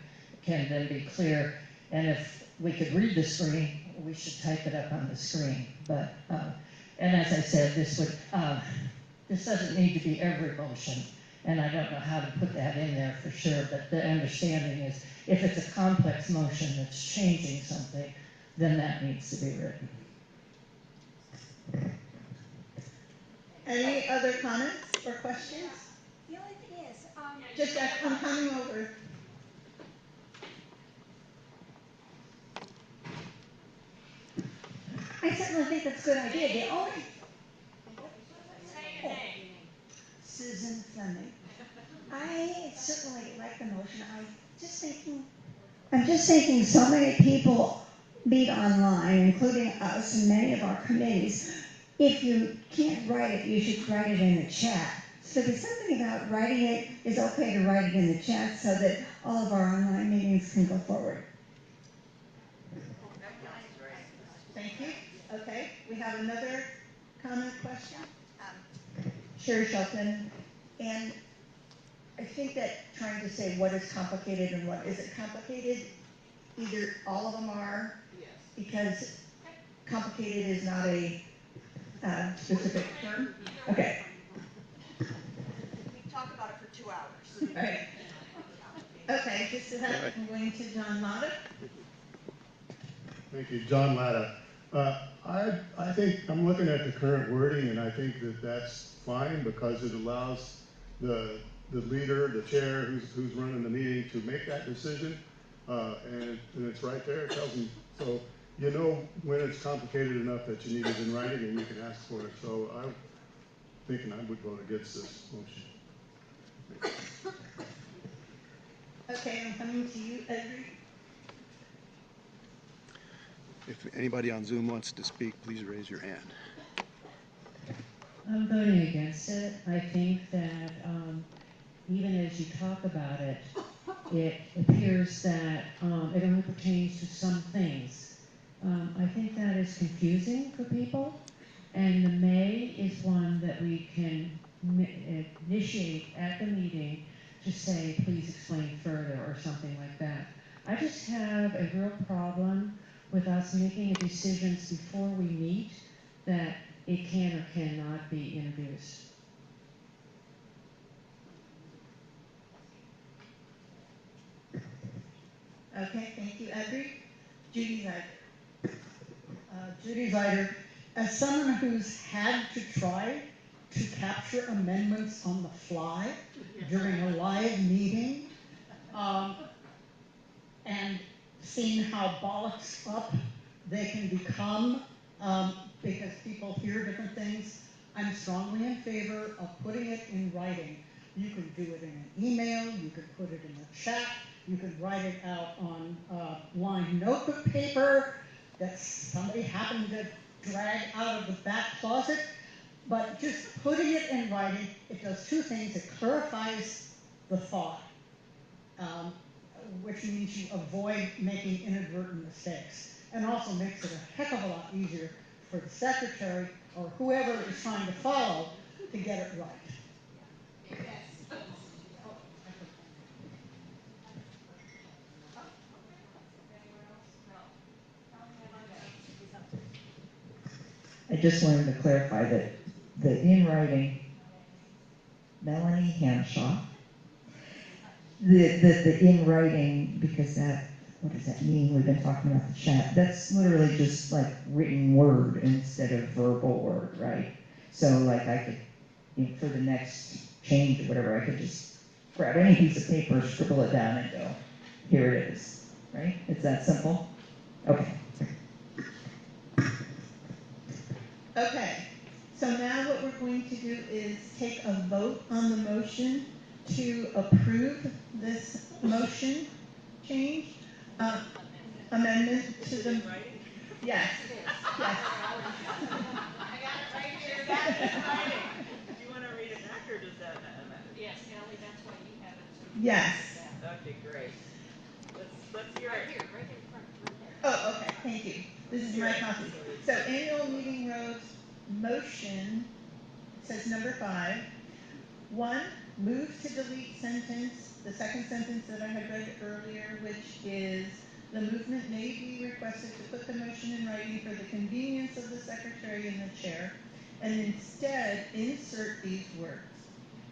can then be clear. And if we could read the screen, we should type it up on the screen. But, and as I said, this doesn't need to be every motion. And I don't know how to put that in there for sure, but the understanding is if it's a complex motion that's changing something, then that needs to be written. Any other comments or questions? The only thing is, Just I'm coming over. I certainly think that's a good idea. The only Susan Fleming. I certainly like the motion. I'm just thinking so many people meet online, including us and many of our committees. If you can't write it, you should write it in the chat. So there's something about writing it is okay to write it in the chat so that all of our online meetings can go forward. Thank you. Okay, we have another comment, question? Sherry Shelton. And I think that trying to say what is complicated and what isn't complicated, either all of them are, because complicated is not a specific term. Okay. We talk about it for 2 hours. All right. Okay, just to that, I'm going to John Mata. Thank you, John Latta. I think I'm looking at the current wording, and I think that that's fine because it allows the leader, the chair, who's running the meeting, to make that decision, and it's right there. It tells them, so you know when it's complicated enough that you need it in writing, and you can ask for it. So I'm thinking I would vote against this motion. Okay, I'm coming to you, Edry. If anybody on Zoom wants to speak, please raise your hand. I'm voting against it. I think that even as you talk about it, it appears that it only pertains to some things. I think that is confusing for people, and the may is one that we can initiate at the meeting to say, please explain further, or something like that. I just have a real problem with us making decisions before we meet that it can or cannot be introduced. Okay, thank you, Edry. Judy Zeiger. Judy Zeiger, as someone who's had to try to capture amendments on the fly during a live meeting, and seeing how bollocks up they can become because people hear different things, I'm strongly in favor of putting it in writing. You can do it in an email, you can put it in a chat, you can write it out on lined notebook paper that somebody happened to drag out of the back closet. But just putting it in writing, it does two things. It clarifies the thought, which means you avoid making inadvertent mistakes, and also makes it a heck of a lot easier for the secretary or whoever is trying to follow to get it right. I just wanted to clarify that the in writing, Melanie Hanshaw, the in writing, because that, what does that mean? We've been talking about the chat. That's literally just like written word instead of verbal word, right? So like I could, you know, for the next change or whatever, I could just grab any piece of paper, scribble it down and go, here it is, right? It's that simple? Okay. Okay, so now what we're going to do is take a vote on the motion to approve this motion change, amendment to the, yes, yes. I got it right here. Got it in writing. Do you want to read it back, or does that matter? Yes, Ellie, that's why you have it. So Yes. Okay, great. Let's hear it. Right here in front. Oh, okay, thank you. This is my copy. So annual meeting roads motion says number 5. 1, move to delete sentence, the second sentence that I had read earlier, which is the movement may be requested to put the motion in writing for the convenience of the secretary and the chair, and instead insert these words.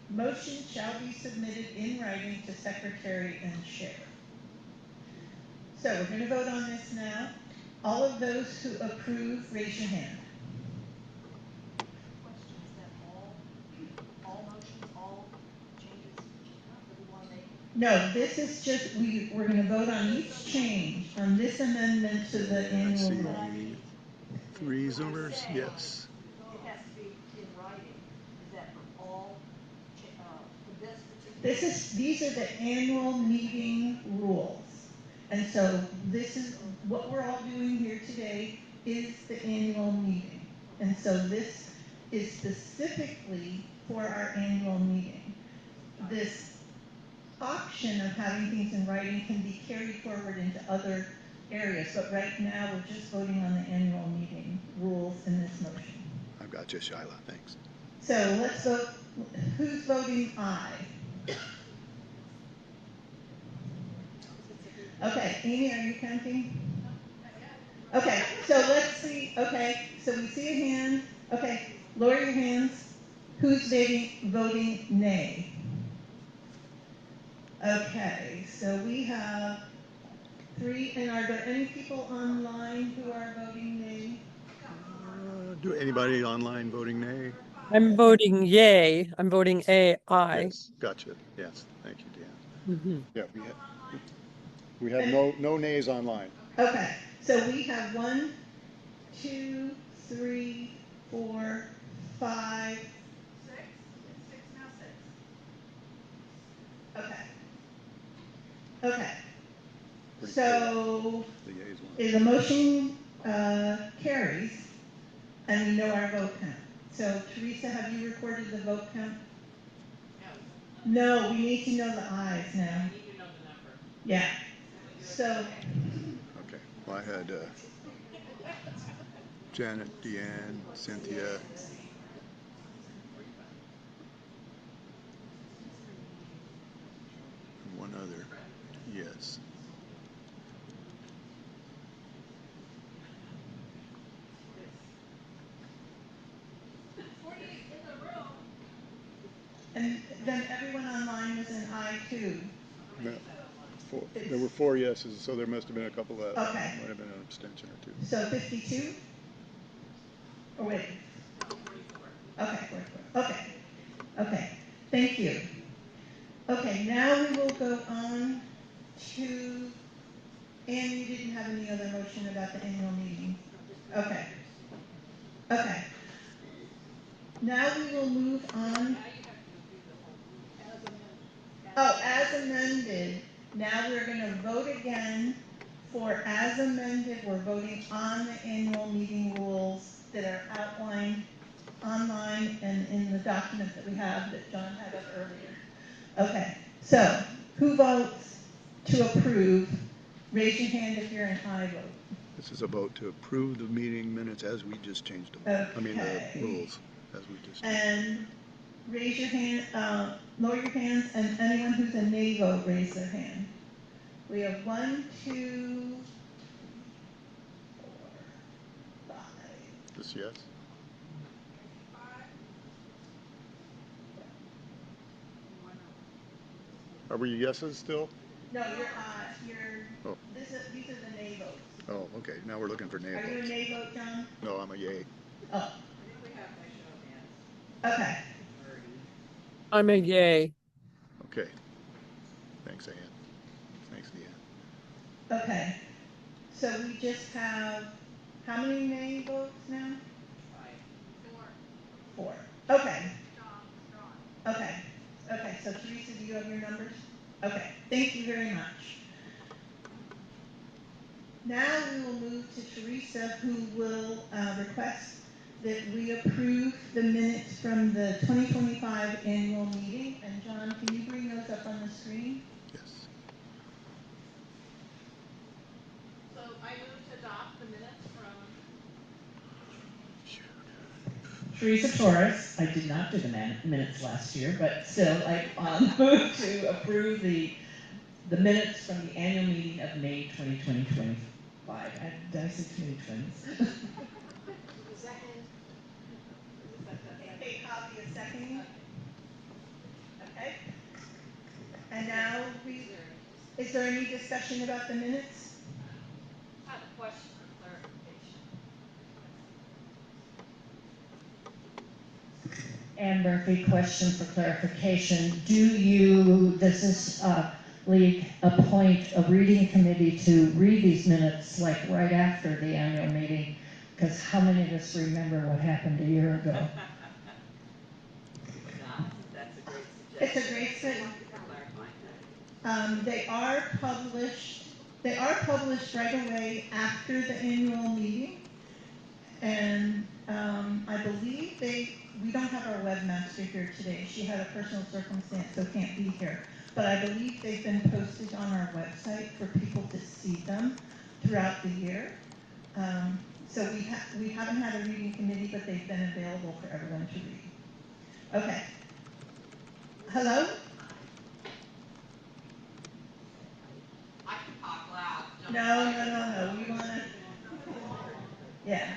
Motion shall be submitted in writing to secretary and chair. So we're going to vote on this now. All of those who approve, raise your hand. Question, is that all motions, all changes that we want to make? No, this is just, we're going to vote on each change, on this amendment to the annual rule. 3 Zoomers, yes. It has to be in writing. Is that for all, for this particular? These are the annual meeting rules. And so this is, what we're all doing here today is the annual meeting. And so this is specifically for our annual meeting. This option of having things in writing can be carried forward into other areas, but right now we're just voting on the annual meeting rules in this motion. I've got you, Shyla, thanks. So let's vote, who's voting aye? Okay, Amy, are you counting? Okay, so let's see, okay, so we see a hand, okay, lower your hands. Who's voting nay? Okay, so we have 3, and are there any people online who are voting nay? Do anybody online voting nay? I'm voting yay. I'm voting aye. Yes, gotcha. Yes, thank you, Dan. Mm-hmm. Yeah, we have no nays online. Okay, so we have 1, 2, 3, 4, 5. 6? It's 6 now, 6. Okay. Okay. Pretty So The yeas won. the motion carries, and we know our vote count. So Teresa, have you recorded the vote count? No, we need to know the ayes now. I need to know the number. Yeah. So. Okay. Well, I had Janet, Deanne, Cynthia. And one other. Yes. And then everyone online was an aye too. No, there were 4 yeses, so there must have been a couple that Okay. might have been an abstention or 2. So 52? Oh, wait. Okay, 44. Okay. Okay. Thank you. Okay, now we will go on to, and you didn't have any other motion about the annual meeting? Okay. Okay. Now we will move on. Oh, as amended. Now we're going to vote again for as amended. We're voting on the annual meeting rules that are outlined online and in the document that we have that John had up earlier. Okay, so who votes to approve? Raise your hand if you're an aye vote. This is a vote to approve the meeting minutes as we just changed them. Okay. I mean, the rules as we just changed. And raise your hand, lower your hands, and anyone who's a nay vote, raise their hand. We have 1, 2, 4, 5. This yes? Are we yeses still? No, you're, Oh. These are the nay votes. Oh, okay. Now we're looking for nay votes. Are you a nay vote, John? No, I'm a yay. Oh. I think we have by show of hands. Okay. I'm a yay. Okay. Thanks, Ann. Thanks, Deanne. Okay. So we just have, how many nay votes now? 4. Okay. Okay. Okay, so Teresa, do you have your numbers? Okay, thank you very much. Now we will move to Teresa, who will request that we approve the minutes from the 2025 annual meeting. And John, can you bring those up on the screen? Yes. So I move to adopt the minutes from Teresa Torres. I did not do the minutes last year, but still, I move to approve the minutes from the annual meeting of May 2025. Did I say 2020s? Second. Okay, copy a second. Okay. And now is there any discussion about the minutes? I have a question for clarification. Ann Murphy, question for clarification. Does this league appoint a reading committee to read these minutes like right after the annual meeting? Because how many of us remember what happened a year ago? That's a great suggestion. It's a great suggestion. They are published. They are published right away after the annual meeting, and I believe we don't have our webmaster here today. She had a personal circumstance, so can't be here. But I believe they've been posted on our website for people to see them throughout the year. So we haven't had a reading committee, but they've been available for everyone to read. Okay. Hello? I can talk loud. No. We wanna, yeah.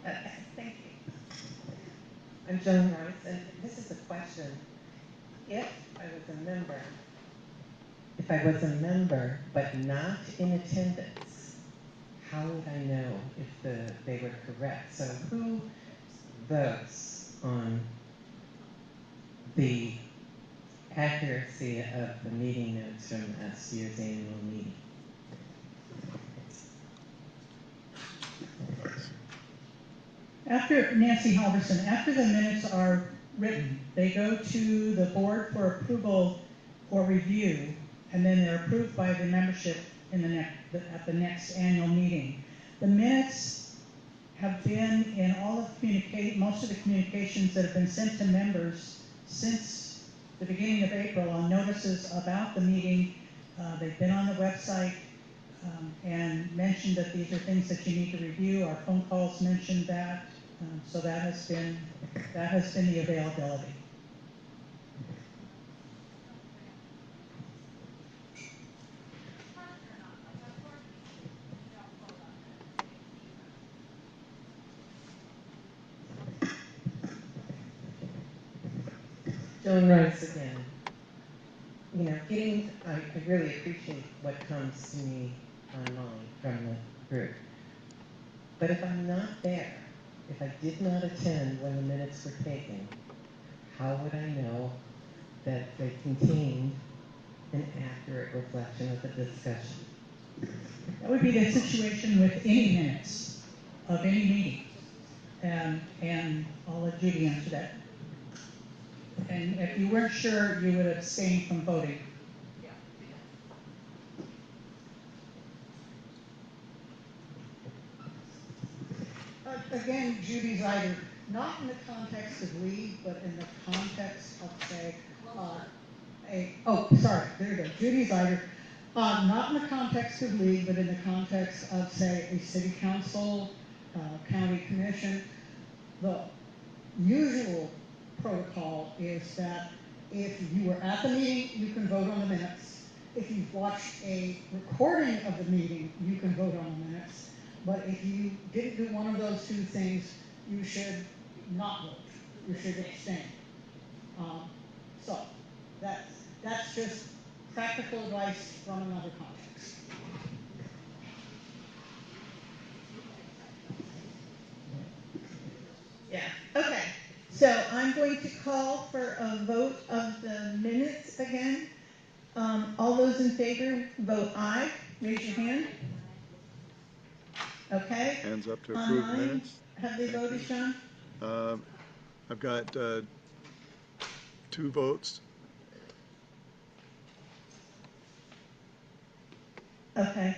Okay, thank you. I'm Joan Rice, and this is a question. If I was a member but not in attendance, how would I know if they were correct? So who votes on the accuracy of the meeting notes from last year's annual meeting? After Nancy Halverson, after the minutes are written, they go to the board for approval or review, and then they're approved by the membership at the next annual meeting. The minutes have been in all of most of the communications that have been sent to members since the beginning of April on notices about the meeting. They've been on the website and mentioned that these are things that you need to review. Our phone calls mentioned that. So that has been the availability. Joan Rice again. You know, I really appreciate what comes to me online from the group. But if I'm not there, if I did not attend when the minutes were taken, how would I know that they contained an accurate reflection of the discussion? That would be the situation with any minutes of any meeting. And I'll let Judy answer that. And if you weren't sure, you would abstain from voting. Again, Judy's either not in the context of league, but in the context of, say, there you go. Judy's either not in the context of league, but in the context of, say, a city council, county commission. The usual protocol is that if you were at the meeting, you can vote on the minutes. If you've watched a recording of the meeting, you can vote on the minutes. But if you didn't do one of those two things, you should not vote. You should abstain. So that's just practical advice from another context. Yeah, okay. So I'm going to call for a vote of the minutes again. All those in favor, vote aye. Raise your hand. Okay. Hands up to approve Online, minutes. have they voted, Sean? I've got 2 votes. Okay.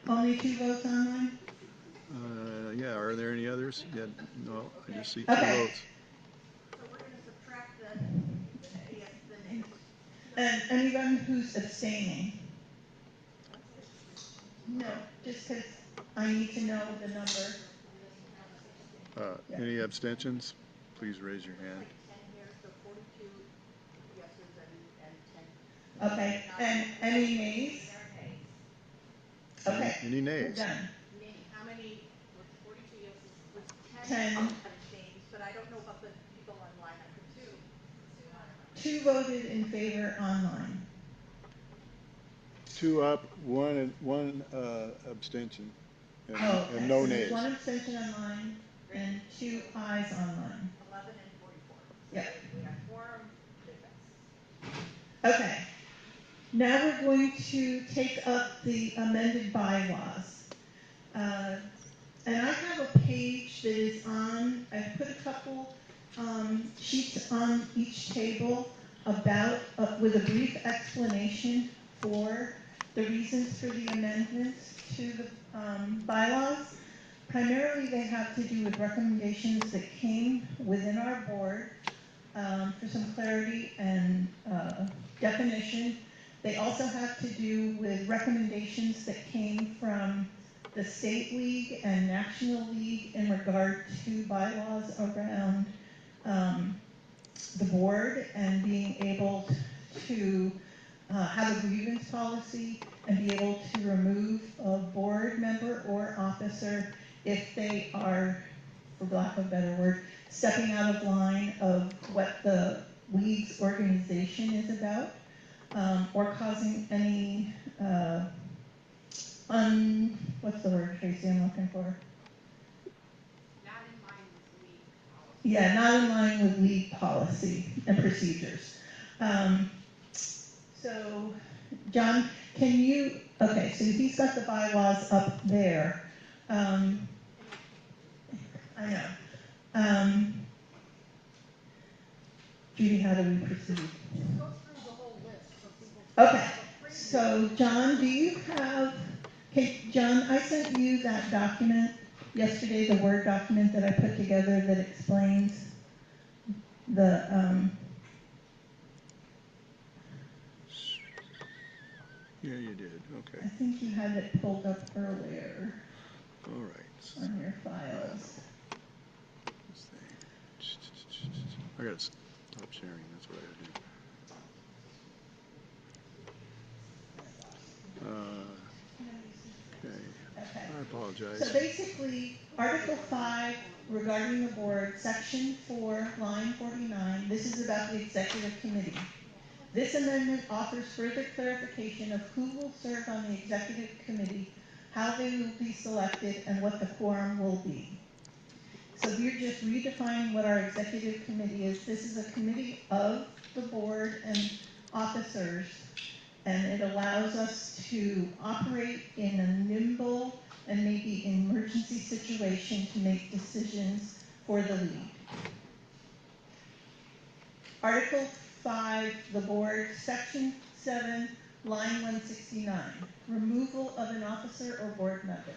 Only 2 votes online? Yeah, are there any others? Yeah, no, I just see 2 Okay. votes. So we're gonna subtract the names. And anyone who's abstaining? No, just because I need to know the number. Any abstentions? Please raise your hand. 10 here, so 42 yeses and 10. Okay, and any nays? Okay. Any nays? We're done. How many, with 42 yeses, with 10. 10 abstained, but I don't know about the people online. I could 2 voted in favor online. 2 up, 1 abstention, and Okay, no so nays. there's 1 abstention online and 2 ayes online. 11 and 44. Yeah. We have quorum. Okay. Now we're going to take up the amended bylaws. And I have a page that is on, I put a couple sheets on each table about, with a brief explanation for the reasons for the amendments to the bylaws. Primarily they have to do with recommendations that came within our board for some clarity and definition. They also have to do with recommendations that came from the state league and national league in regard to bylaws around the board and being able to have a grievance policy and be able to remove a board member or officer if they are, for lack of a better word, stepping out of line of what the league's organization is about, or causing any what's the word, Tracy, I'm looking for? Not in line with league policy. Yeah, not in line with league policy and procedures. So, John, can you, okay, so he's got the bylaws up there. I know. Judy, how do we proceed? Just go through the whole list so people. Okay, so John, do you have, John, I sent you that document yesterday, the Word document that I put together that explains the, Yeah, you did, okay. I think you had it pulled up earlier All right. on your files. I gotta stop sharing, that's what I gotta do. Okay, I apologize. So basically, Article 5 regarding the board, Section 4, line 49, this is about the executive committee. This amendment offers further clarification of who will serve on the executive committee, how they will be selected, and what the quorum will be. So we're just redefining what our executive committee is. This is a committee of the board and officers, and it allows us to operate in a nimble and maybe emergency situation to make decisions for the league. Article 5, the board, Section 7, line 169, removal of an officer or board member.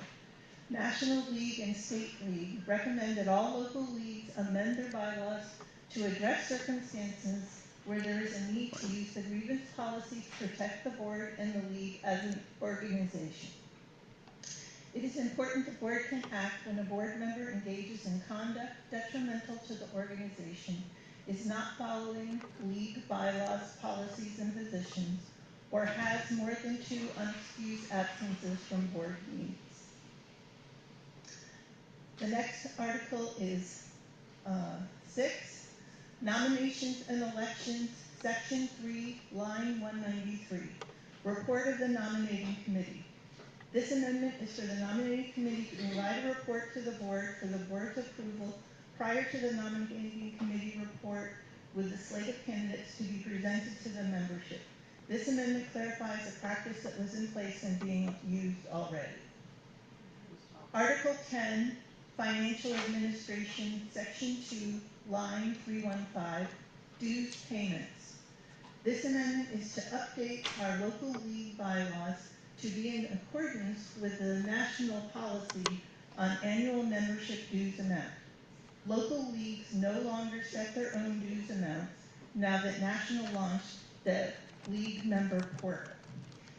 National League and State League recommend that all local leagues amend their bylaws to address circumstances where there is a need to use the grievance policy to protect the board and the league as an organization. It is important the board can act when a board member engages in conduct detrimental to the organization, is not following league bylaws, policies, and positions, or has more than 2 unexcused absences from board meetings. The next article is 6, nominations and elections, Section 3, line 193, report of the nominating committee. This amendment is for the nominating committee to provide a report to the board for the board's approval prior to the nominating committee report with the slate of candidates to be presented to the membership. This amendment clarifies a practice that was in place and being used already. Article 10, Financial Administration, Section 2, line 315, dues payments. This amendment is to update our local league bylaws to be in accordance with the national policy on annual membership dues amount. Local leagues no longer set their own dues amounts now that national launched the league member portal.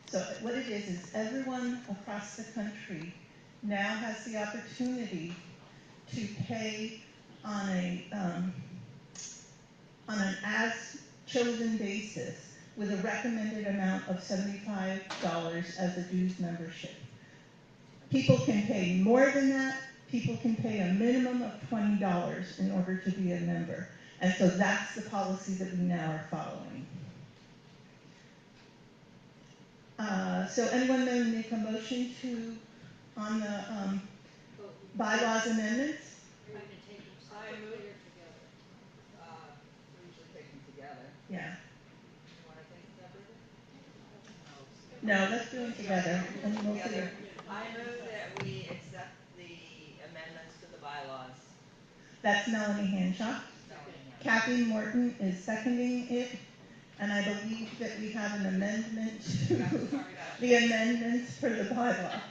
So what it is everyone across the country now has the opportunity to pay on an as chosen basis with a recommended amount of $75 as a dues membership. People can pay more than that. People can pay a minimum of $20 in order to be a member. And so that's the policy that we now are following. So anyone may make a motion on the bylaws amendments? I move, we usually take them together. Yeah. You want to take them separately? No, let's do them together. And we'll see. Together. I move that we accept the amendments to the bylaws. That's Melanie Hanshaw. Kathy Morton is seconding it. And I believe that we have an amendment to the amendments for the bylaws.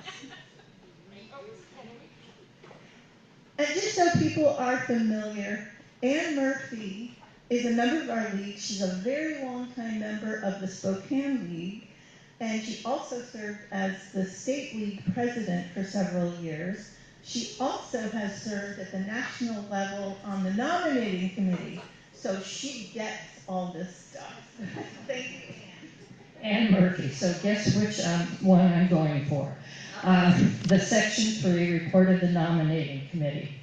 And just so people are familiar, Ann Murphy is a member of our league. She's a very long-time member of the Spokane League. and she also served as the State League president for several years. She also has served at the national level on the nominating committee, so she gets all this stuff. Thank you, Ann Murphy. So guess which one I'm going for? The Section 3 report of the nominating committee.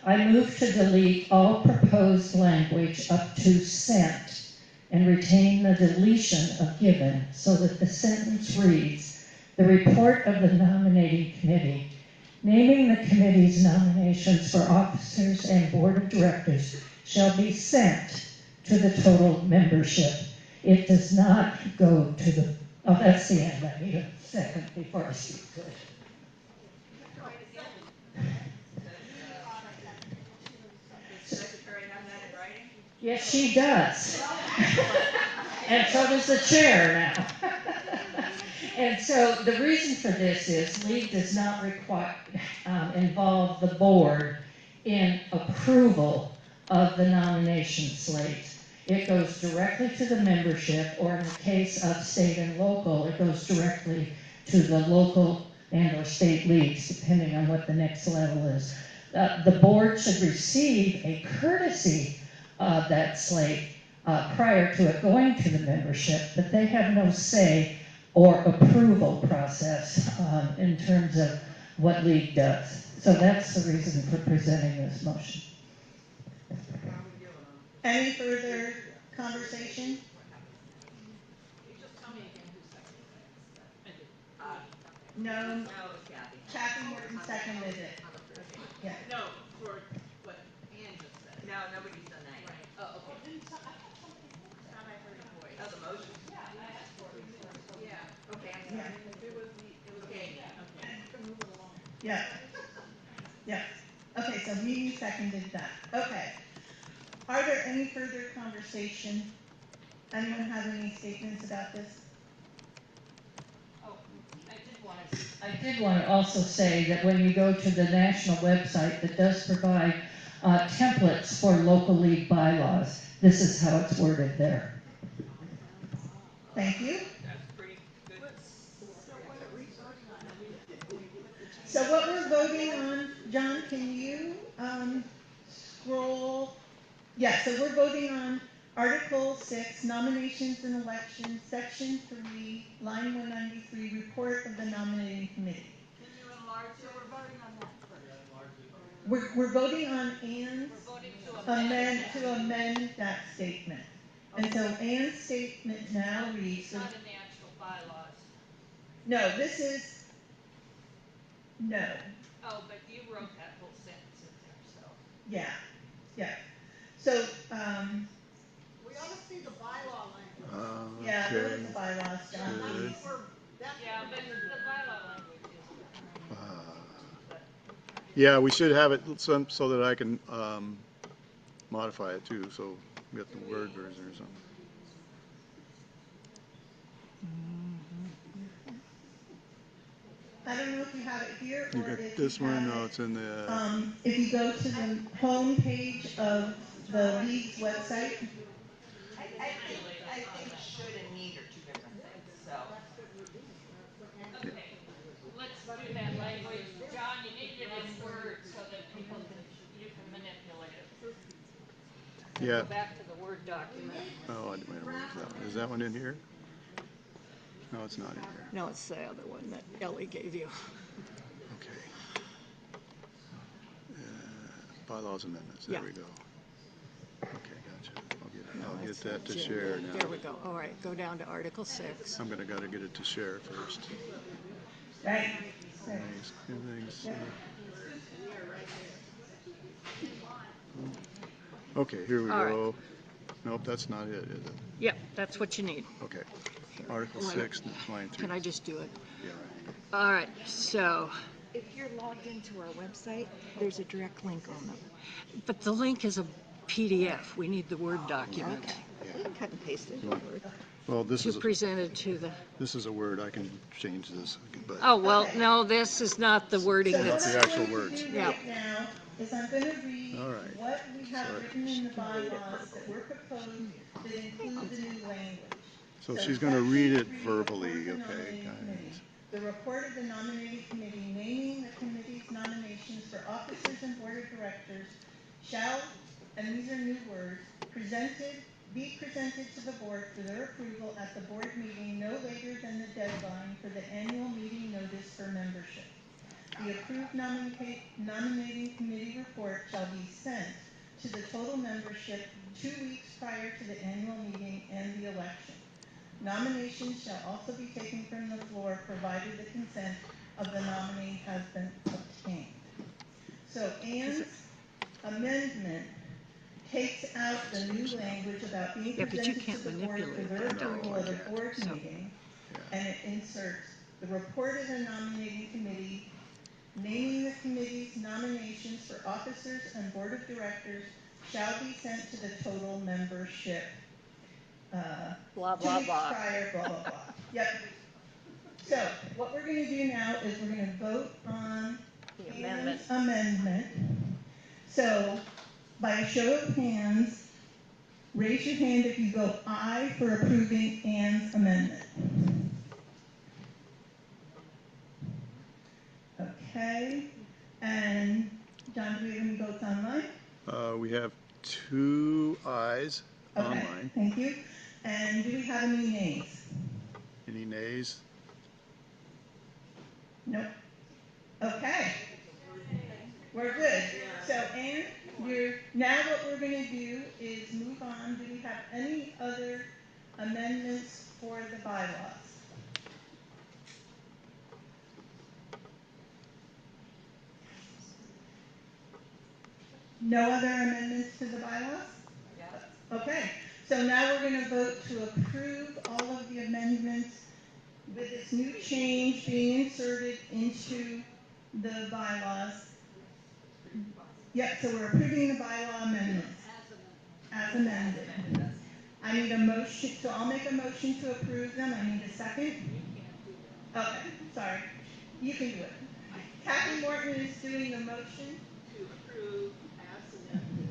I move to delete all proposed language up to sent and retain the deletion of given so that the sentence reads, the report of the nominating committee naming the committee's nominations for officers and board of directors shall be sent to the total membership. It does not go to the, oh, that's the end. I need a second before I speak to it. Does the secretary have that in writing? Yes, she does. And so does the chair now. And so the reason for this is League does not require, involve the board in approval of the nomination slate. It goes directly to the membership, or in the case of state and local, it goes directly to the local and or state leagues, depending on what the next level is. The board should receive a courtesy of that slate prior to it going to the membership, but they have no say or approval process in terms of what League does. So that's the reason for presenting this motion. Any further conversation? You just tell me again who seconded it. No. No, it was Kathy. Kathy Morton seconded it. Yeah. No, for what Ann just said. No, nobody's done that yet. Right. Oh, okay. I thought I heard a voice. Oh, the motion? Yeah, I asked for it. Yeah. Okay, I'm Yeah. sorry. It was me. It was Okay. me. Okay. Move it along. Yeah. Yeah. Okay, so Mimi seconded that. Okay. Are there any further conversation? Anyone have any statements about this? Oh, I did want to also say that when you go to the national website that does provide templates for local league bylaws, this is how it's worded there. Thank you. That's pretty good. So what we're voting on, John, can you scroll? Yeah, so we're voting on Article 6, Nominations and Elections, Section 3, Line 193, Report of the Nominating Committee. Can you enlarge it? So we're voting on that first. We're voting on Ann's to amend that statement. And so Ann's statement now reads. It's not in the actual bylaws. No, this is, no. Oh, but you wrote that whole sentence in there, so. Yeah, yeah. So, We ought to see the bylaw language. yeah, go to the bylaws, John. Yeah, but the bylaw language is. Yeah, we should have it so that I can modify it too, so we get the Word version or something. I don't know if you have it here You or got if this you have one? No, it, it's in the. if you go to the home page of the League's website. I think should and need are two different things, so. Okay, let's do that language. John, you need it in Word so that you can manipulate it. Yeah. Go back to the Word document. Oh, wait a minute, where's that one? Is that one in here? No, it's not in here. No, it's the other one that Ellie gave you. Okay. Bylaws amendments, there we go. Okay, gotcha. I'll get that to share now. There we go. All right, go down to Article 6. Gotta get it to share first. Right. Everything's okay, here we go. Nope, that's not it, is it? Yep, that's what you need. Okay. Article 6, line 3. Can I just do it? Yeah. All right, so. If you're logged into our website, there's a direct link on them. But the link is a PDF. We need the Word document. Okay. You can cut and paste it. Well, this is presented to the. This is a Word. I can change this. But Oh well, no, this is not the wording. So That's what the actual I'm going words. to do right now is I'm going to read what we have written in the bylaws that were proposed that include the new language. So she's going to section read it 3, verbally, report of the okay, nominating guys. committee. The report of the nominating committee naming the committee's nominations for officers and board of directors shall, and these are new words, be presented to the board for their approval at the board meeting no later than the deadline for the annual meeting notice for membership. The approved nominating committee report shall be sent to the total membership 2 weeks prior to the annual meeting and the election. Nominations shall also be taken from the floor provided the consent of the nominee has been obtained. So Ann's amendment takes out the new language about being Yeah, but you presented can't to the board for manipulate their that approval at a document, board so. meeting, and it inserts the report of the nominating committee naming the committee's nominations for officers and board of directors shall be sent to the total membership Blah, 2 blah, weeks blah. prior, blah, blah, blah. Yep. So what we're going to do now is we're going to vote on The Ann's amendment. amendment. So by a show of hands, raise your hand if you vote aye for approving Ann's amendment. Okay. And John, do we have any votes online? We have 2 ayes Okay, online. thank you. And do we have any nays? Any nays? Nope. Okay. We're good. So Ann, now what we're going to do is move on. Do we have any other amendments for the bylaws? No other amendments to the bylaws? Okay. So now we're going to vote to approve all of the amendments with this new change being inserted into the bylaws. Yep, so we're approving the bylaw amendments as amended. I need a motion, so I'll make a motion to approve them. I need a second. Okay, sorry. You can do it. Kathy Morton is doing the motion. To approve as amended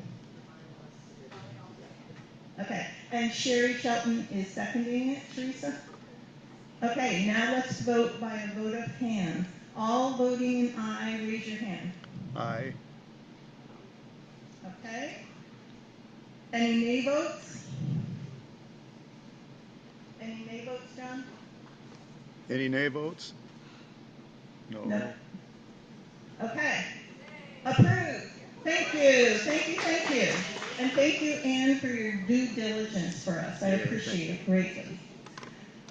the bylaws. Okay, and Sherry Shelton is seconding it, Teresa? Okay, now let's vote by a vote of hands. All voting aye, raise your hand. Aye. Okay. Any nay votes? Any nay votes, John? Any nay votes? No. No. Okay. Approved. Thank you. Thank you. Thank you. And thank you, Anne, for your due diligence for us. I appreciate it greatly.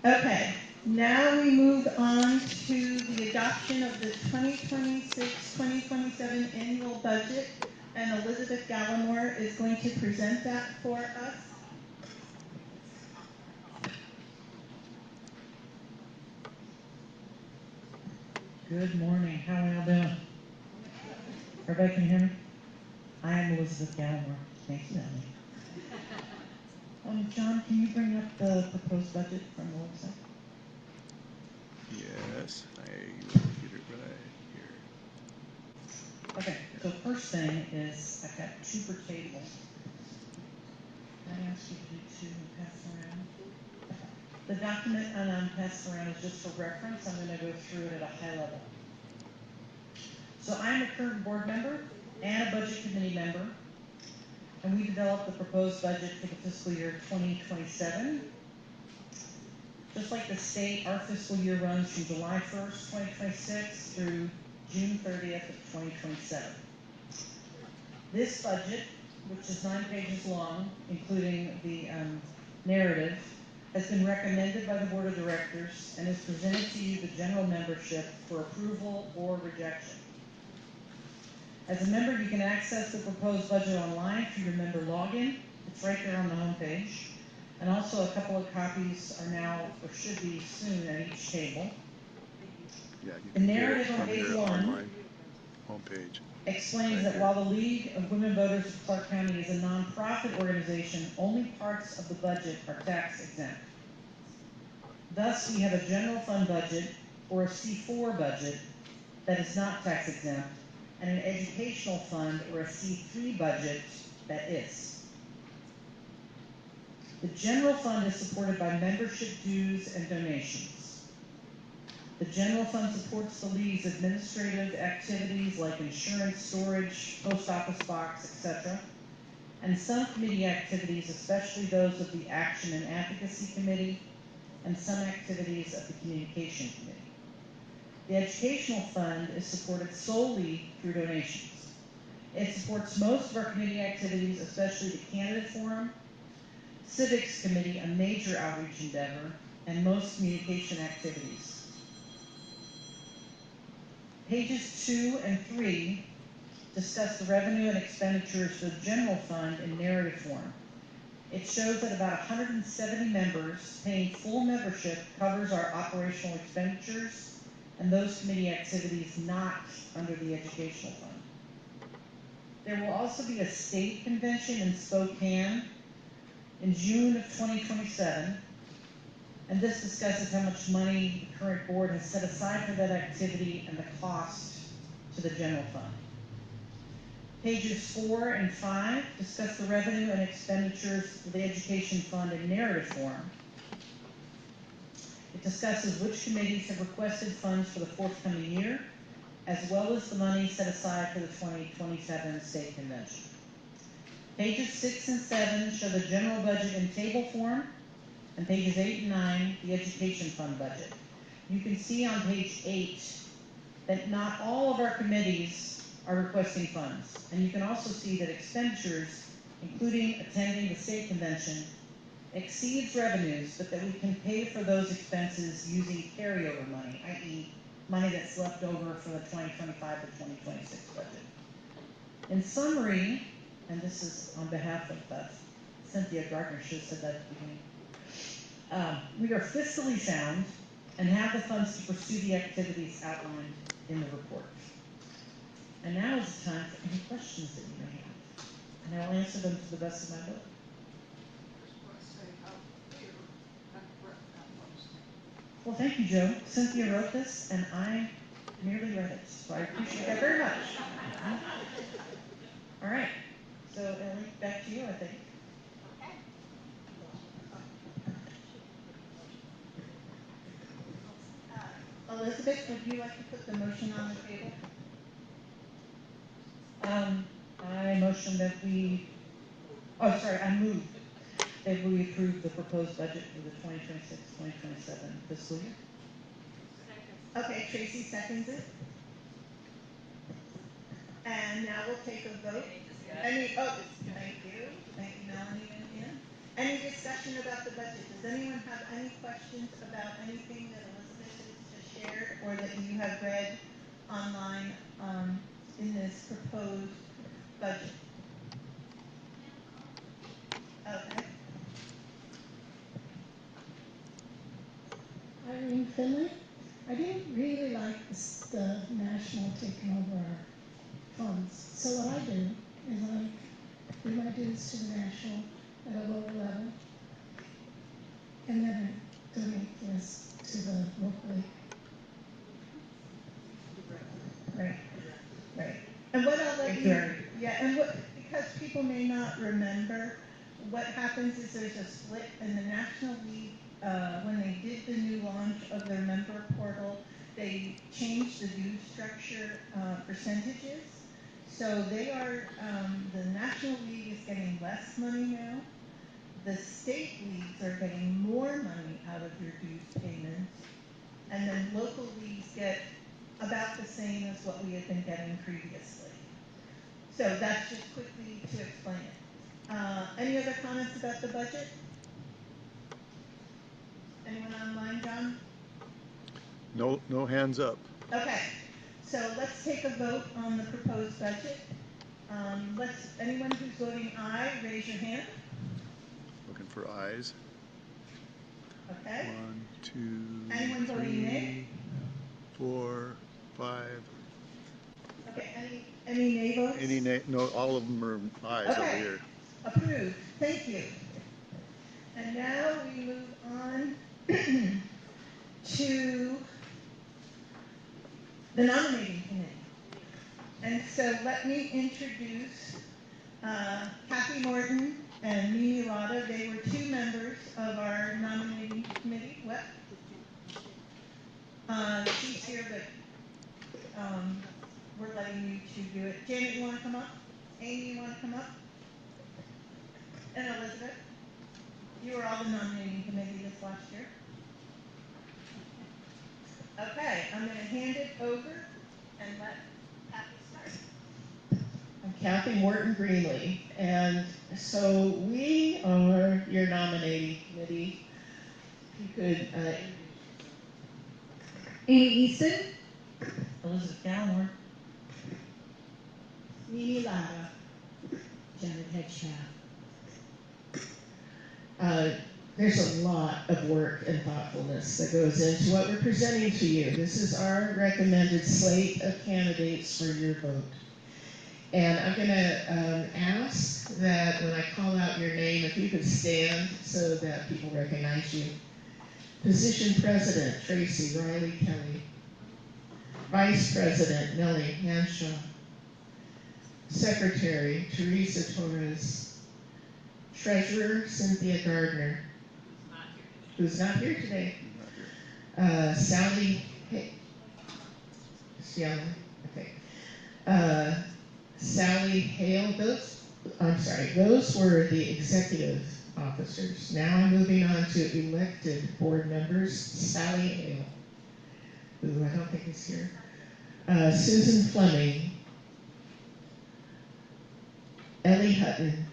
Okay. Now we move on to the adoption of the 2026-2027 annual budget, and Elizabeth Gallimore is going to present that for us. Good morning. How are y'all doing? Everybody can hear me? I am Elizabeth Gallimore. Thanks, Melanie. John, can you bring up the proposed budget from the website? Yes, I will get it right here. Okay, so first thing is I've got 2 per table. Can I ask you to do 2 and pass around? The document I'm passing around is just for reference. I'm going to go through it at a high level. So I'm a current board member and a budget committee member, and we developed the proposed budget for the fiscal year 2027. Just like the state, our fiscal year runs from July 1st, 2026 through June 30th of 2027. This budget, which is 9 pages long, including the narrative, has been recommended by the Board of Directors and is presented to you, the general membership, for approval or rejection. As a member, you can access the proposed budget online through your member login. It's right there on the homepage. And also a couple of copies are now, or should be soon, at each table. Yeah, you The can get it narrative on from page your 1 online homepage. explains Right that here. while the League of Women Voters of Clark County is a nonprofit organization, only parts of the budget are tax exempt. Thus, we have a general fund budget, or a C4 budget, that is not tax exempt, and an educational fund, or a C3 budget, that is. The general fund is supported by membership dues and donations. The general fund supports the League's administrative activities like insurance, storage, post office box, etc., and some committee activities, especially those of the Action and Advocacy Committee, and some activities of the Communication Committee. The Educational Fund is supported solely through donations. It supports most of our committee activities, especially the Candidate Forum, Civics Committee, a major outreach endeavor, and most communication activities. Pages 2 and 3 discuss the revenue and expenditures for the general fund in narrative form. It shows that about 170 members paying full membership covers our operational expenditures and those committee activities not under the educational fund. There will also be a state convention in Spokane in June of 2027, and this discusses how much money the current board has set aside for that activity and the cost to the general fund. Pages 4 and 5 discuss the revenue and expenditures for the education fund in narrative form. It discusses which committees have requested funds for the forthcoming year, as well as the money set aside for the 2027 state convention. Pages 6 and 7 show the general budget in table form, and pages 8 and 9, the education fund budget. You can see on page 8 that not all of our committees are requesting funds, and you can also see that expenditures, including attending the state convention, exceeds revenues, but that we can pay for those expenses using carryover money, i.e. money that's left over for the 2025 to 2026 budget. In summary, and this is on behalf of Cynthia Gardner, should have said that at the beginning, we are fiscally sound and have the funds to pursue the activities outlined in the report. And now is the time for any questions that you may have, and I will answer them to the best of my ability. Well, thank you, Joe. Cynthia wrote this, and I merely read it, so I appreciate that very much. All right, so Ellie, back to you, I think. Elizabeth, would you like to put the motion on the table? I motion that we, I move that we approve the proposed budget for the 2026-2027 fiscal year. Okay, Tracy seconds it. And now we'll take a vote. Thank you, Melanie and Ian. Any discussion about the budget? Does anyone have any questions about anything that Elizabeth has just shared or that you have read online in this proposed budget? Okay. Irene Finley. I didn't really like the national taking over our funds. So what I do is I do my dues to the national at a lower level, and then I donate the rest to the locally. Right. And what I'll let you, and because people may not remember, what happens is there's a split in the National League. When they did the new launch of their member portal, they changed the due structure percentages. So they are, the National League is getting less money now. The state leagues are getting more money out of your dues payments. And then local leagues get about the same as what we had been getting previously. So that's just quickly to explain it. Any other comments about the budget? Anyone online, John? No hands up. Okay, so let's take a vote on the proposed budget. Anyone who's voting aye, raise your hand. Looking for ayes. Okay. 1, 2, Anyone voting nay? 4, 5. Okay, any nay votes? Any nay? No, all of them are ayes over here. Approved. Thank you. And now we move on to the nominating committee. And so let me introduce Kathy Morton and Mimi Rada. They were two members committee, what? She's here, but, we're letting you two do it. Janet, you wanna come up? Amy, you wanna come up? And Elizabeth? You were on the nominating committee this last year. Okay, I'm gonna hand it over and let Kathy start. I'm Kathy Morton Greenlee, and so we are your nominating committee. You could, Amy Easton, Elizabeth Gallimore. Mimi Lara, Janet Hedgepath. There's a lot of work and thoughtfulness that goes into what we're presenting to you. This is our recommended slate of candidates for your vote. And I'm going to ask that when I call out your name, if you could stand so that people recognize you. Position President, Tracy Riley Kelly. Vice President, Nellie Hanshaw. Secretary, Teresa Torres. Treasurer, Cynthia Gardner, who's not here today. Sally, Sally Hale. Those were the executive officers. Now I'm moving on to elected board members. Sally Hale, who I don't think is here. Susan Fleming, Ellie Hutton.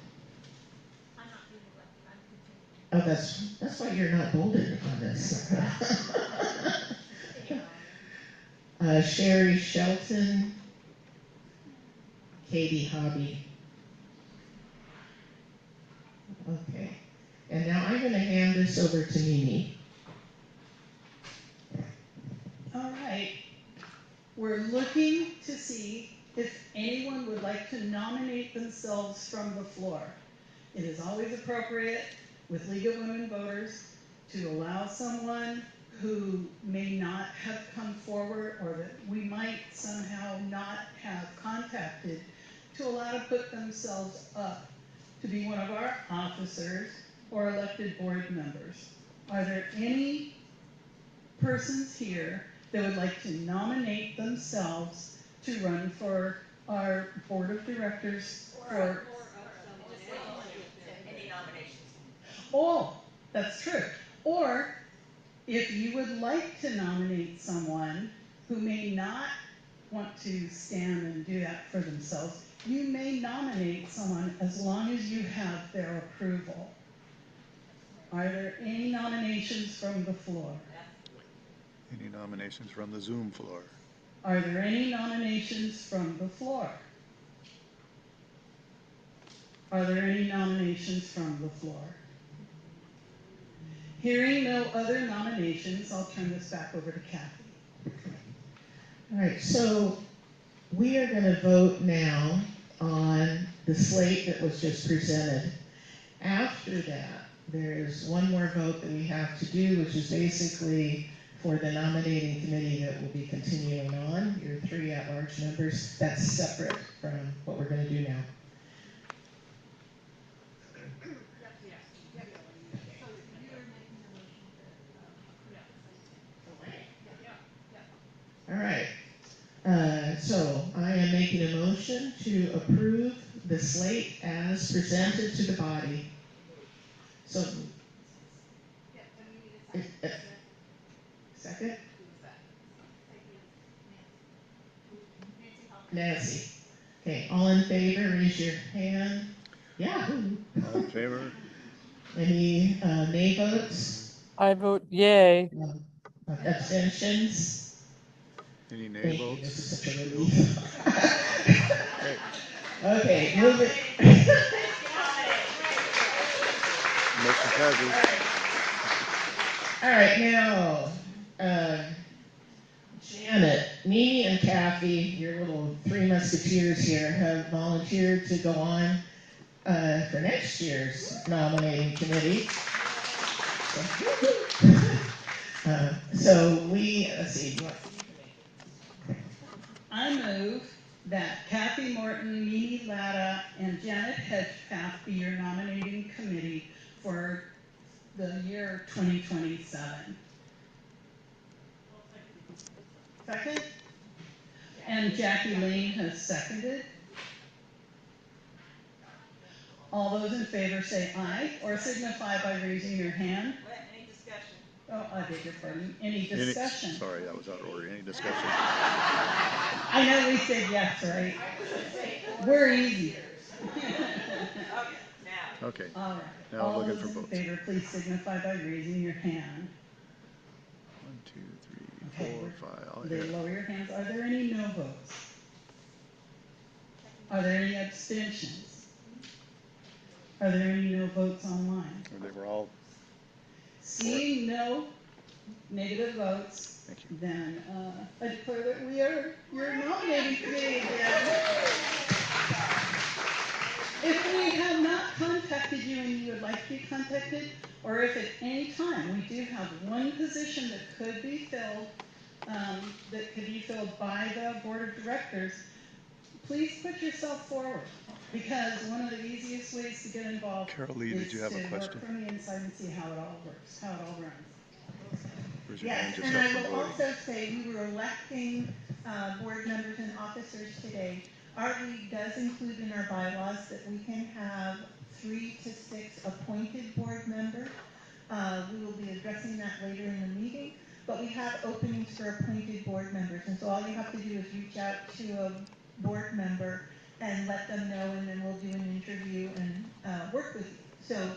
Oh, that's why you're not bolded on this. Sherry Shelton, Katie Hobby. Okay, and now I'm going to hand this over to Mimi. all right. We're looking to see if anyone would like to nominate themselves from the floor. It is always appropriate with League of Women Voters to allow someone who may not have come forward or that we might somehow not have contacted to allow to put themselves up to be one of our officers or elected board members. Are there any persons here that would like to nominate themselves to run for our board of directors for Any nominations? Oh, that's true. Or if you would like to nominate someone who may not want to stand and do that for themselves, you may nominate someone as long as you have their approval. Are there any nominations from the floor? Any nominations from the Zoom floor? Are there any nominations from the floor? Are there any nominations from the floor? Hearing no other nominations, I'll turn this back over to Kathy. All right, so we are going to vote now on the slate that was just presented. After that, there is one more vote that we have to do, which is basically for the nominating committee that will be continuing on, your 3 at-large members. That's separate from what we're going to do now. All right. So I am making a motion to approve the slate as presented to the body. So, second? Nancy. Okay, all in favor, raise your hand. Yeah. All in favor? Any nay votes? I vote yay. Abstentions? Any nay Thank you, votes? this is such a relief. Okay. Okay, moving. Motion passes. All right, now, Janet, Mimi, and Kathy, your little 3 musketeers here, have volunteered to go on for next year's nominating committee. So let's see. I move that Kathy Morton, Mimi Latta, and Janet Hedgepath be your nominating committee for the year 2027. Second? And Jackie Lane has seconded. All those in favor say aye, or signify by raising your hand. Any discussion? Oh, I beg your pardon. Any discussion? Sorry, that was out of order. Any discussion? I know we said yes, right? We're easy. Okay. All right. Now All looking those for in votes. favor, please signify by raising your hand. 1, 2, 3, 4, 5. I'll They hit. lower your hands. Are there any no votes? Are there any abstentions? Are there any no votes online? They were all. Seeing no negative votes, then I declare that we are your nominating committee again. If we have not contacted you and you would like to be contacted, or if at any time we do have one position that could be filled, by the board of directors, please put yourself forward, because one of the easiest ways to get involved Carol Lee, is did you have a to question? work from the inside and see how it all works, how it all runs. Where's your hand Yes, just and up I for will voting? also say we were electing board members and officers today. Our league does include in our bylaws that we can have 3 to 6 appointed board members. We will be addressing that later in the meeting, but we have openings for appointed board members, and so all you have to do is reach out to a board member and let them know, and then we'll do an interview and work with you. So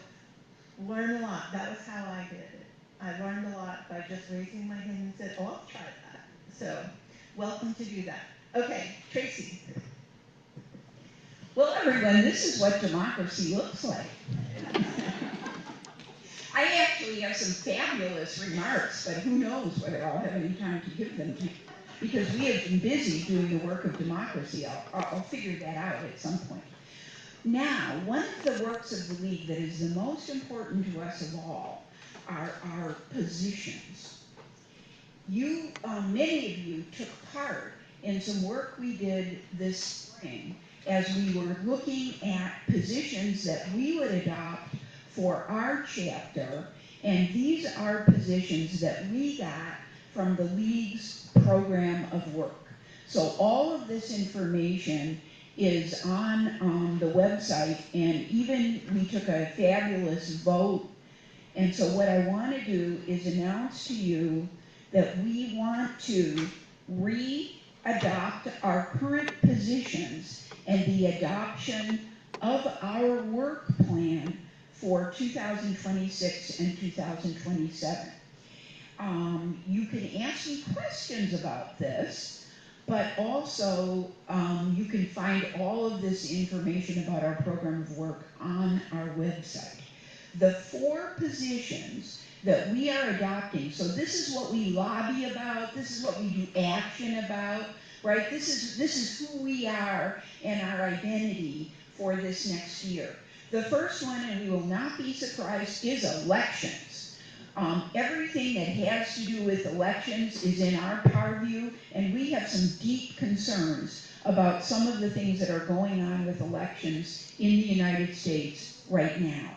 learn a lot. That was how I did it. I learned a lot by just raising my hand and said, oh, I'll try that. So welcome to do that. Okay, Tracy. Well, everyone, this is what democracy looks like. I actually have some fabulous remarks, but who knows whether I'll have any time to give them to you, because we have been busy doing the work of democracy. I'll figure that out at some point. Now, one of the works of the League that is the most important to us of all are our positions. You, many of you took part in some work we did this spring as we were looking at positions that we would adopt for our chapter, and these are positions that we got from the League's program of work. So all of this information is on the website, and even we took a fabulous vote. And so what I want to do is announce to you that we want to re-adopt our current positions and the adoption of our work plan for 2026 and 2027. You can ask me questions about this, but also you can find all of this information about our program of work on our website. The 4 positions that we are adopting, so this is what we lobby about, this is what we do action about, right? This is who we are and our identity for this next year. The first one, and we will not be surprised, is elections. Everything that has to do with elections is in our purview, and we have some deep concerns about some of the things that are going on with elections in the United States right now.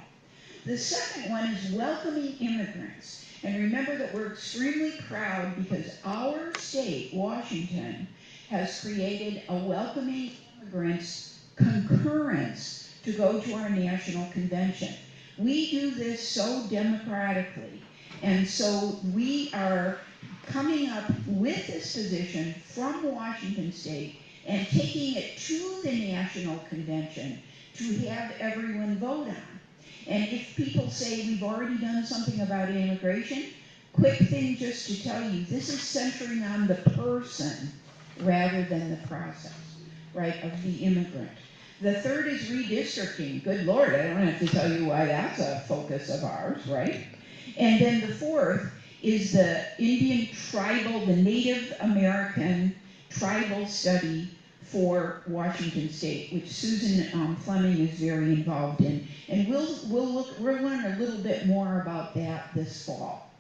The second one is welcoming immigrants. And remember that we're extremely proud because our state, Washington, has created a welcoming immigrants concurrence to go to our national convention. We do this so democratically, and so we are coming up with this position from Washington State and taking it to the national convention to have everyone vote on. And if people say we've already done something about immigration, quick thing just to tell you, this is centering on the person rather than the process, right, of the immigrant. The third is redistricting. Good Lord, I don't have to tell you why that's a focus of ours, right? And then the fourth is the Indian tribal, the Native American tribal study for Washington State, which Susan Fleming is very involved in. And we'll learn a little bit more about that this fall.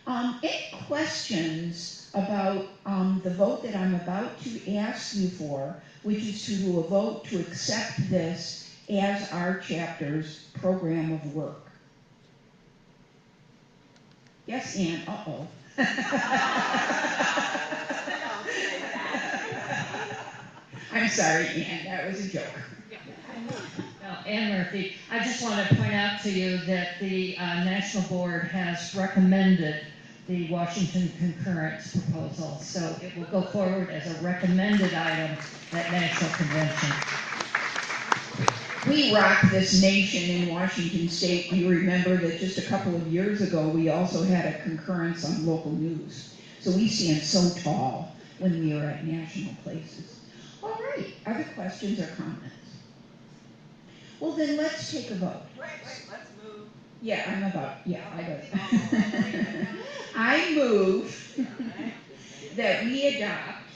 Any questions about the vote that I'm about to ask you for, which is to do a vote to accept this as our chapter's program of work? Yes, Ann, uh-oh. I'm sorry, Ann, that was a joke. No, Ann Murphy, I just want to point out to you that the National Board has recommended the Washington concurrence proposal, so it will go forward as a recommended item at National Convention. We rock this nation in Washington State. You remember that just a couple of years ago, we also had a concurrence on local news. So we stand so tall when we are at national places. All right, other questions or comments? Well, then let's take a vote. Wait, let's move. Yeah, I move that we adopt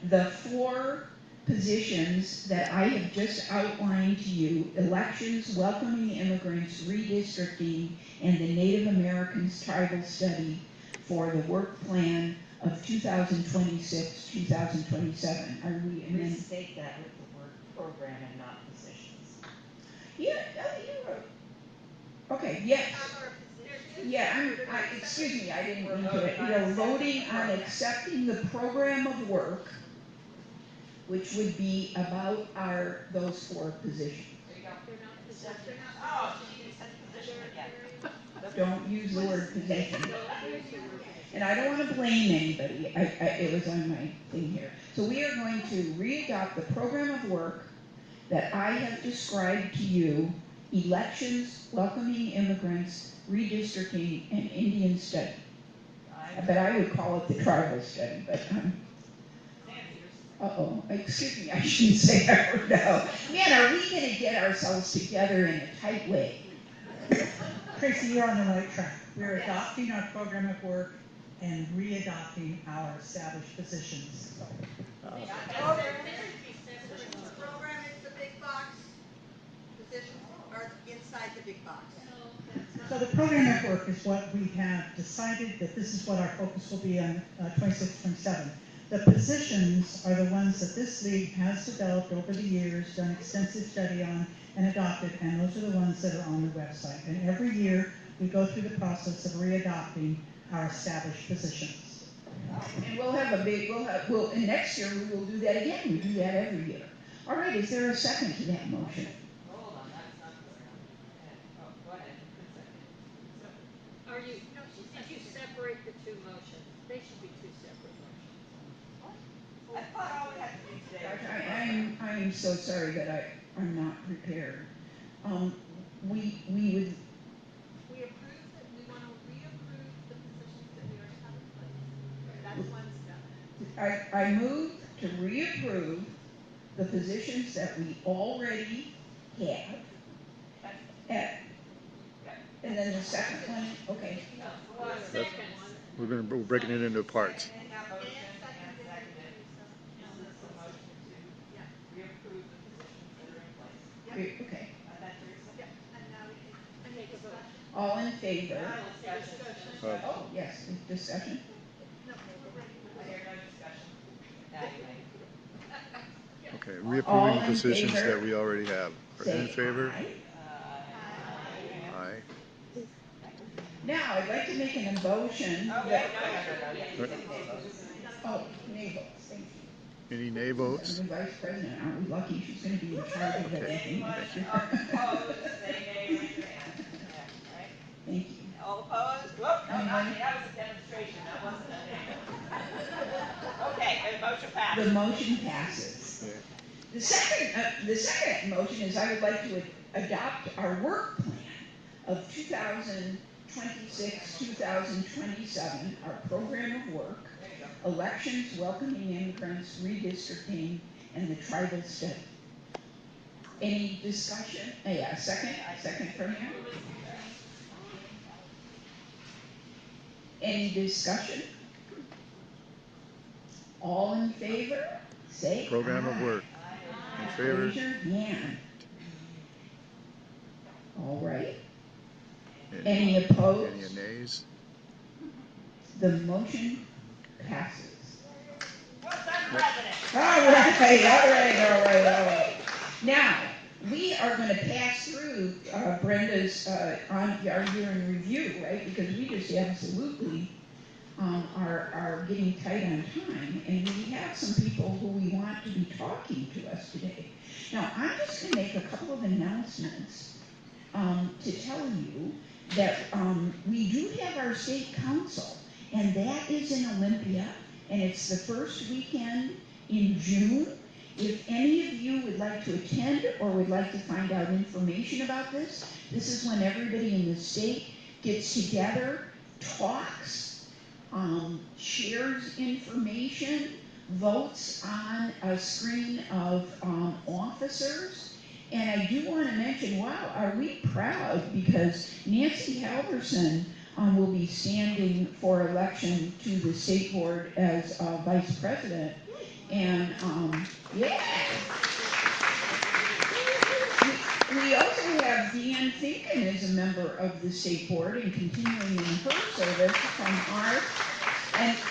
the 4 positions that I have just outlined to you: elections, welcoming immigrants, redistricting, and the Native Americans tribal study for the work plan of 2026-2027. Are we amending? Restate that with the word program and not positions. Yeah, you're right. Okay, yes. Yeah, excuse me, I didn't mean to. We are voting on accepting the program of work, which would be about those 4 positions. There you go. Oh, she said position again. Don't use the word position. And I don't want to blame anybody. It was on my thing here. So we are going to re-adopt the program of work that I have described to you: elections, welcoming immigrants, redistricting, and Indian study. But I would call it the tribal study, but uh-oh, excuse me, I shouldn't say that word now. Man, are we going to get ourselves together in a tight way? Tracy, you're on the right track. We're adopting our program of work and re-adopting our established positions. The program is the big box. Positions are inside the big box. So the program of work is what we have decided that this is what our focus will be on 26, 27. The positions are the ones that this league has developed over the years, done extensive study on, and adopted, and those are the ones that are on the website. And every year, we go through the process of re-adopting our established positions. And we'll have and next year we will do that again. We do that every year. All right, is there a second to that motion? Hold on, that's not clear. Oh, go ahead. Are you, did you separate the 2 motions? They should be 2 separate motions. I thought all we had to do today was. I am so sorry that I'm not prepared. We would. We approve that, we want to reapprove the positions that we already have in place. That's one step. I move to reapprove the positions that we already have. And then the second one, okay. We're breaking it into parts. Okay. And now we can take a vote. All in favor? Discussion. Oh, yes, discussion. No, we're ready. I hear no discussion. Now you may. Okay, All reapproving in positions favor? that we already have. Are Say in favor? aye. Aye. Now, I'd like to make an motion. Oh, wait, no. Oh, nay votes, thank you. Any nay votes? As the vice president, aren't we lucky she's going to be in charge of everything next year? Opposed, say nay, raise your hand. Yeah, right? Thank you. All opposed? Whoop, no, not me, that was a demonstration, that wasn't a nay. Okay, and the motion passed. The motion passes. The second motion is I would like to adopt our work plan of 2026, 2027, our program of work, elections, welcoming immigrants, redistricting, and the tribal study. Any discussion? Yeah, second from you. Any discussion? All in favor? Say Program aye. of work. In favor? Raise your hand. All right. Any opposed? Any nays? The motion passes. Well done, President. All right. Now, we are going to pass through Brenda's our year in review, right? Because we just absolutely are getting tight on time, and we have some people who we want to be talking to us today. Now, I'm just going to make a couple of announcements to tell you that we do have our state council, and that is in Olympia, and it's the first weekend in June. If any of you would like to attend or would like to find out information about this, this is when everybody in the state gets together, talks, shares information, votes on a screen of officers. And I do want to mention, wow, are we proud, because Nancy Halverson will be standing for election to the state board as vice president. And yeah. We also have Deanne Finken as a member of the state board and continuing in her service from ours.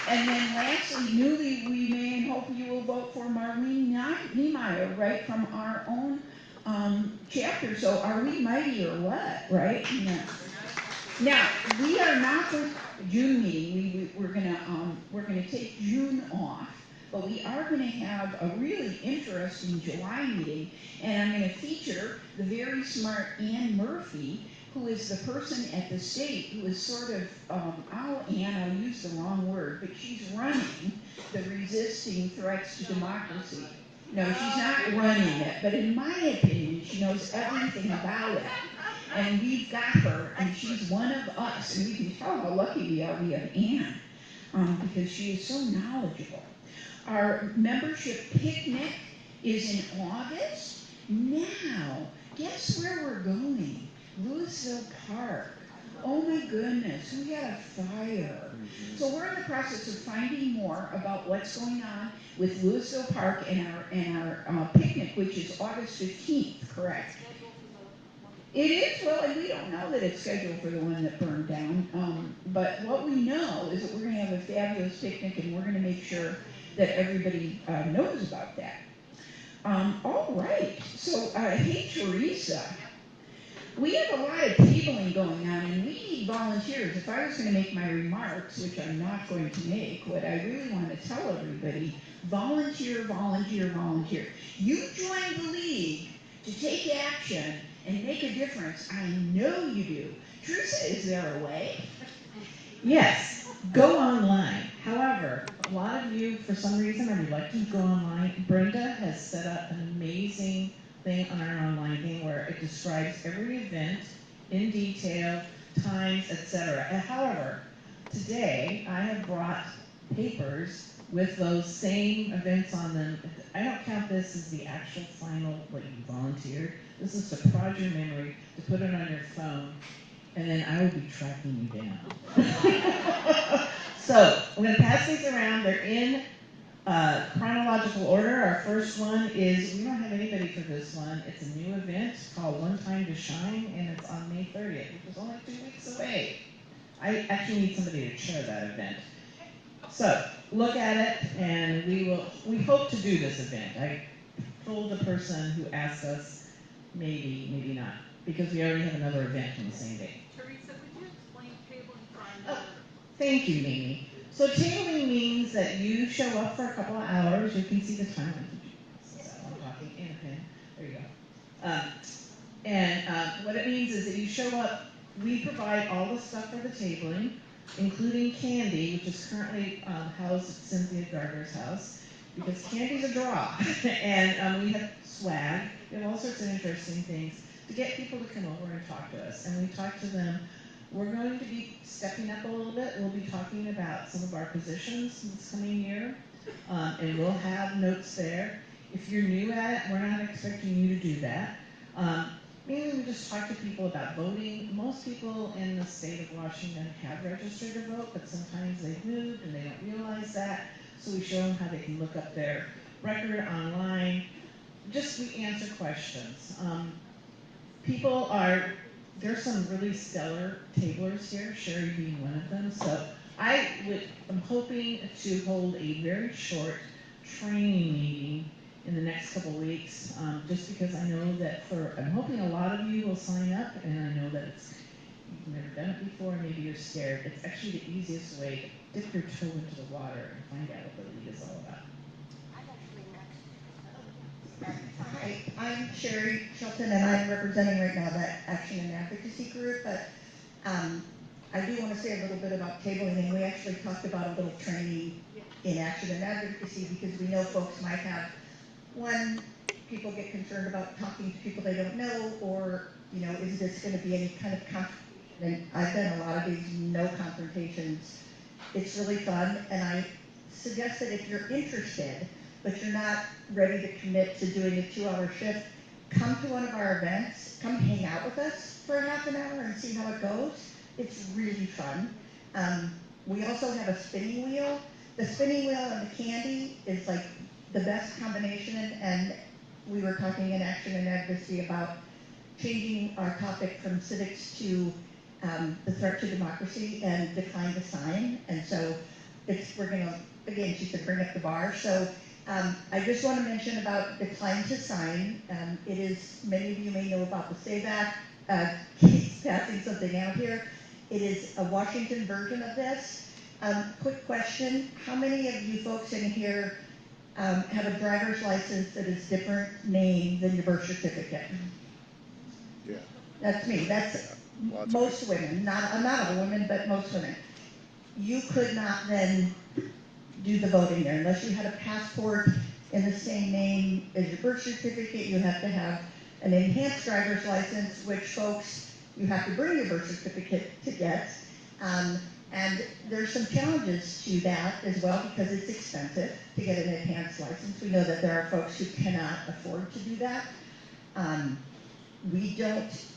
And then lastly, newly, we may and hope you will vote for Marlene Niemeyer, right, from our own chapter. So are we mighty or what, right? Yeah. Now, we are not going to June meeting. We're gonna take June off. But we are going to have a really interesting July meeting, and I'm going to feature the very smart Ann Murphy, who is the person at the state who is sort of, I'll use the wrong word, but she's running the Resisting Threats to Democracy. No, she's not running it, but in my opinion, she knows everything about it. And we've got her, and she's one of us, and we can tell how lucky we are we have Ann, because she is so knowledgeable. Our membership picnic is in August. Now, guess where we're going? Louisville Park. Oh my goodness, we had a fire. So we're in the process of finding more about what's going on with Louisville Park and our picnic, which is August 15th, correct? It is, well, and we don't know that it's scheduled for the one that burned down. But what we know is that we're going to have a fabulous picnic, and we're going to make sure that everybody knows about that. All right, so hey Teresa, we have a lot of tabling going on, and we need volunteers. If I was going to make my remarks, which I'm not going to make, what I really want to tell everybody, volunteer, volunteer, volunteer. You join the league to take action and make a difference. I know you do. Teresa, is there a way? Yes, go online. However, a lot of you, for some reason, are reluctant to go online. Brenda has set up an amazing thing on our online thing where it describes every event in detail, times, etc. However, today I have brought papers with those same events on them. I don't count this as the actual final, what you volunteered. This is to prod your memory, to put it on your phone, and then I will be tracking you down. So, I'm going to pass these around. They're in chronological order. Our first one is, we don't have anybody for this one. It's a new event called One Time to Shine, and it's on May 30th, which is only 2 weeks away. I actually need somebody to chair that event. So, look at it, and we hope to do this event. I told the person who asked us, maybe, maybe not, because we already have another event on the same day. Teresa, would you explain tabling for our members? Thank you, Mimi. So tabling means that you show up for a couple of hours. You can see the time. I'm talking in a pen. There you go. What it means is that you show up. We provide all the stuff for the tabling, including candy, which is currently housed at Cynthia Gardner's house, because candy's a draw. And we have swag. We have all sorts of interesting things to get people to come over and talk to us. And we talk to them. We're going to be stepping up a little bit. We'll be talking about some of our positions this coming year, and we'll have notes there. If you're new at it, we're not expecting you to do that. Mainly we just talk to people about voting. Most people in the state of Washington have registered to vote, but sometimes they've moved and they don't realize that. So we show them how they can look up their record online. Just we answer questions. There's some really stellar tablers here, Sherry being one of them. So I'm hoping to hold a very short training meeting in the next couple of weeks, just because I know that I'm hoping a lot of you will sign up, and I know that you've never done it before, maybe you're scared. It's actually the easiest way to dip your toe into the water and find out what the league is all about. Hi, I'm Sherry Shelton, and I'm representing right now that Action and Advocacy group, but I do want to say a little bit about tabling, and we actually talked about a little training in Action and Advocacy because we know folks might have, people get concerned about talking to people they don't know, or, is this going to be any kind of confrontation? And I've done a lot of these no confrontations. It's really fun, and I suggest that if you're interested, but you're not ready to commit to doing a 2-hour shift, come to one of our events, come hang out with us for a half an hour and see how it goes. It's really fun. We also have a spinning wheel. The spinning wheel and the candy is like the best combination, and we were talking in Action and Advocacy about changing our topic from civics to the threat to democracy and decline to sign. And so we're going to, again, she said bring up the bar. So I just want to mention about decline to sign. It is, many of you may know about the SAVE Act. Keith's passing something out here. It is a Washington version of this. Quick question, how many of you folks in here have a driver's license that is different name than your birth certificate? Yeah. That's me. That's most women, not all women, but most women. You could not then do the voting there unless you had a passport in the same name as your birth certificate. You have to have an enhanced driver's license, which folks, you have to bring your birth certificate to get. And there's some challenges to that as well because it's expensive to get an enhanced license. We know that there are folks who cannot afford to do that.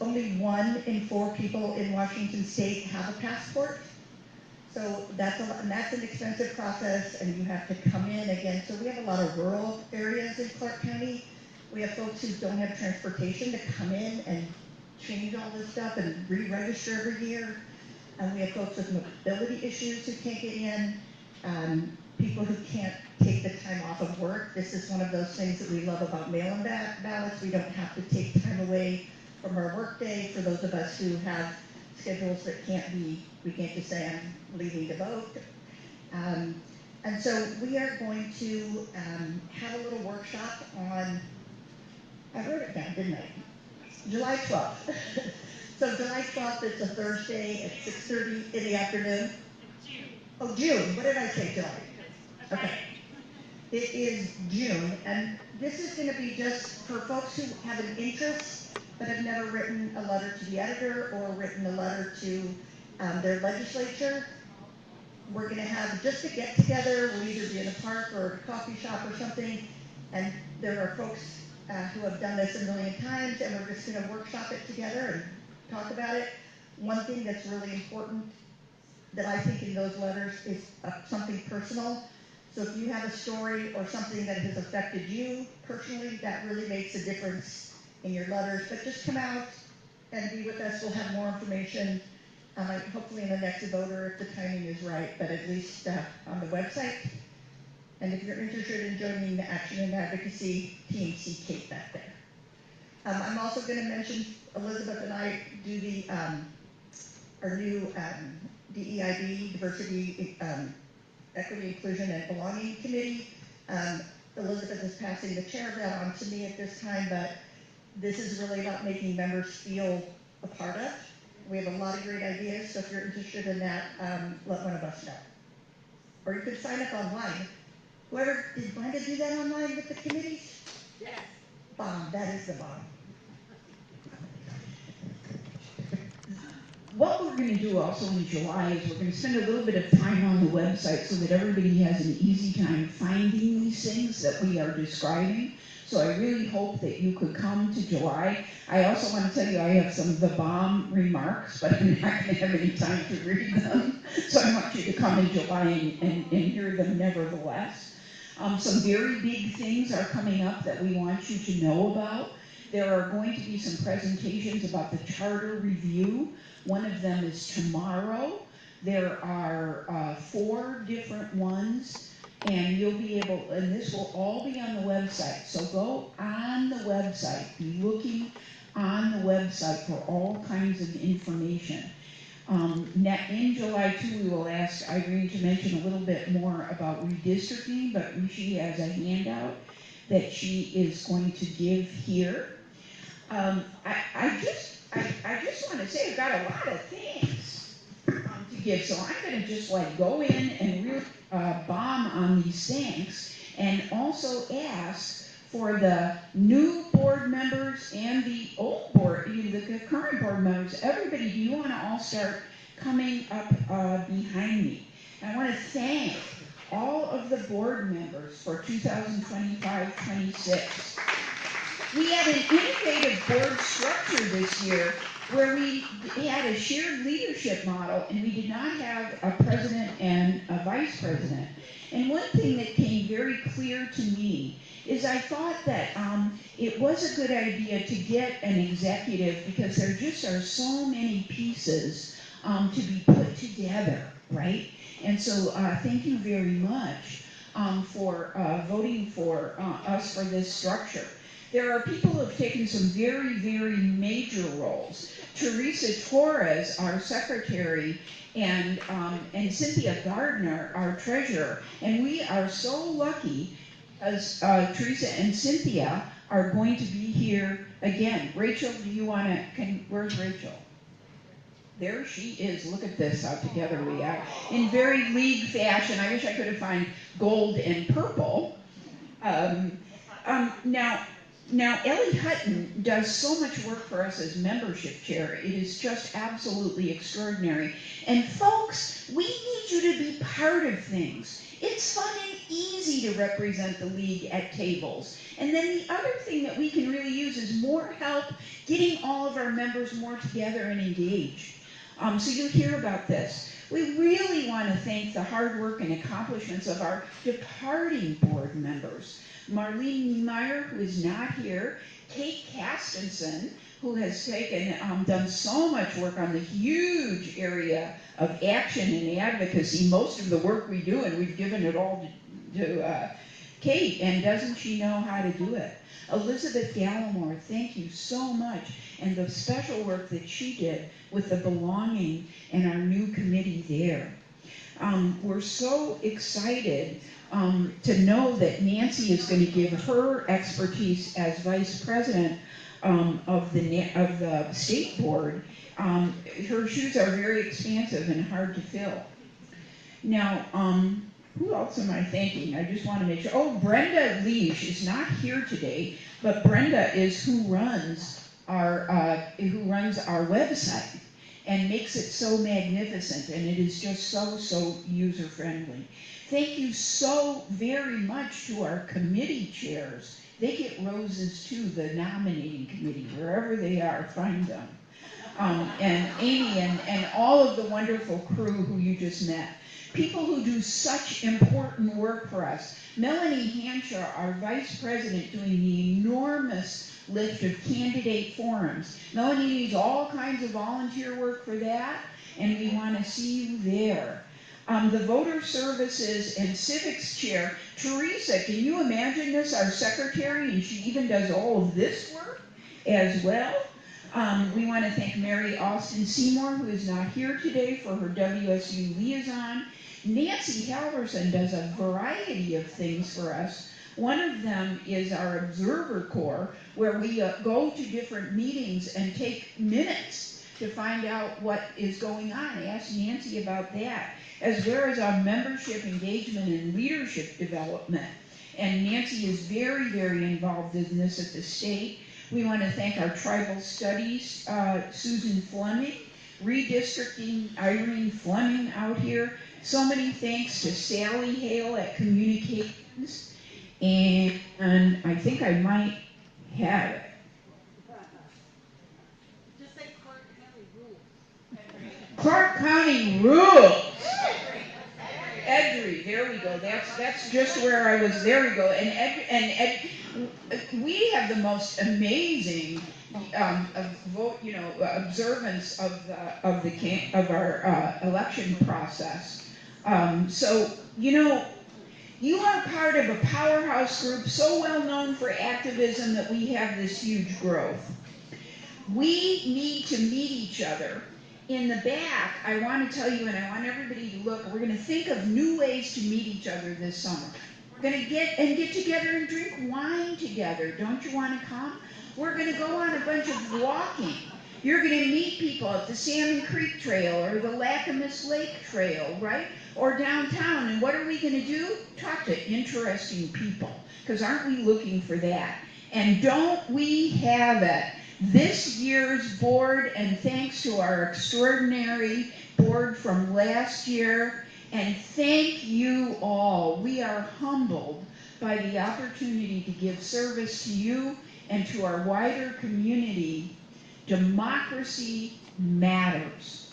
Only 1 in 4 people in Washington state have a passport. So that's an expensive process, and you have to come in again. So we have a lot of rural areas in Clark County. We have folks who don't have transportation to come in and change all this stuff and re-register every year. And we have folks with mobility issues who can't get in, people who can't take the time off of work. This is one of those things that we love about mail-in ballots. We don't have to take time away from our work day for those of us who have schedules that we can't just say I'm leaving to vote. And so we are going to have a little workshop on, I wrote it down, didn't I? July 12th. So July 12th, it's a Thursday at 6:30 in the afternoon. Oh, June. What did I say, July? Okay. It is June, and this is going to be just for folks who have an interest but have never written a letter to the editor or written a letter to their legislature. We're going to have just a get-together. We'll either be in a park or a coffee shop or something, and there are folks who have done this a million times, and we're just going to workshop it together and talk about it. One thing that's really important that I think in those letters is something personal. So if you have a story or something that has affected you personally, that really makes a difference in your letters. But just come out and be with us. We'll have more information, hopefully in the next voter if the timing is right, but at least on the website. And if you're interested in joining the Action and Advocacy team, see Kate back there. I'm also going to mention Elizabeth and I do our new DEIB, Diversity, Equity, Inclusion, and Belonging Committee. Elizabeth is passing the chair of that on to me at this time, but this is really about making members feel a part of. We have a lot of great ideas, so if you're interested in that, let one of us know. Or you could sign up online. Did Brenda do that online with the committees? Yes. Bomb, that is the bomb. What we're going to do also in July is we're going to spend a little bit of time on the website so that everybody has an easy time finding these things that we are describing. So I really hope that you could come to July. I also want to tell you I have some of the bomb remarks, but I'm not going to have any time to read them. So I want you to come in July and hear them nevertheless. Some very big things are coming up that we want you to know about. There are going to be some presentations about the charter review. One of them is tomorrow. There are 4 different ones And you'll be able, and this will all be on the website. So go on the website, be looking on the website for all kinds of information. In July too, we will ask Irene to mention a little bit more about redistricting, but she has a handout that she is going to give here. I just want to say I've got a lot of things to give, so I'm going to just like go in and really bomb on these thanks, and also ask for the new board members and the old board, the current board members, everybody, do you want to all start coming up behind me? I want to thank all of the board members for 2025-26. We had an innovative board structure this year where we had a shared leadership model, and we did not have a president and a vice president. And one thing that came very clear to me is I thought that it was a good idea to get an executive, because there just are so many pieces to be put together, right? And so thank you very much for voting for us for this structure. There are people who have taken some very, very major roles. Teresa Torres, our secretary, and Cynthia Gardner, our treasurer. And we are so lucky, as Teresa and Cynthia are going to be here again. Rachel, do you want to, where's Rachel? There she is. Look at this, how together we are. In very league fashion. I wish I could have found gold and purple. Now, Ellie Hutton does so much work for us as membership chair. It is just absolutely extraordinary. And folks, we need you to be part of things. It's fun and easy to represent the league at tables. And then the other thing that we can really use is more help getting all of our members more together and engaged. So you'll hear about this. We really want to thank the hard work and accomplishments of our departing board members. Marlene Niemeyer, who is not here, Kate Castenson, who has done so much work on the huge area of action and advocacy, most of the work we do, and we've given it all to Kate, and doesn't she know how to do it? Elizabeth Gallimore, thank you so much, and the special work that she did with the belonging and our new committee there. We're so excited to know that Nancy is going to give her expertise as vice president of the state board. Her shoes are very expansive and hard to fill. Now, who else am I thanking? I just want to make sure. Oh, Brenda Leash is not here today, but Brenda is who runs our website and makes it so magnificent, and it is just so user friendly. Thank you so very much to our committee chairs. They get roses too, the nominating committee, wherever they are, find them. And Amy and all of the wonderful crew who you just met. People who do such important work for us. Melanie Hanshaw, our vice president, doing the enormous list of candidate forums. Melanie needs all kinds of volunteer work for that, and we want to see you there. The voter services and civics chair, Teresa, can you imagine this, our secretary, and she even does all of this work as well. We want to thank Mary Austin Seymour, who is not here today, for her WSU liaison. Nancy Halverson does a variety of things for us. One of them is our Observer Corps, where we go to different meetings and take minutes to find out what is going on. I asked Nancy about that, as well as our membership engagement and leadership development. And Nancy is very, very involved in this at the state. We want to thank our tribal studies, Susan Fleming, redistricting, Irene Fleming out here. So many thanks to Sally Hale at Communications. And I think I might have it. Just say Clark County rules. Clark County rules. Edry, there we go. That's just where I was. There we go. And we have the most amazing observance of our election process. So You are part of a powerhouse group so well known for activism that we have this huge growth. We need to meet each other. In the back, I want to tell you, and I want everybody to look, we're going to think of new ways to meet each other this summer. We're going to get together and drink wine together. Don't you want to come? We're going to go on a bunch of walking. You're going to meet people at the Salmon Creek Trail or the Lacamas Lake Trail, right? Or downtown. And what are we going to do? Talk to interesting people. Because aren't we looking for that? And don't we have it? This year's board, and thanks to our extraordinary board from last year, and thank you all. We are humbled by the opportunity to give service to you and to our wider community. Democracy matters.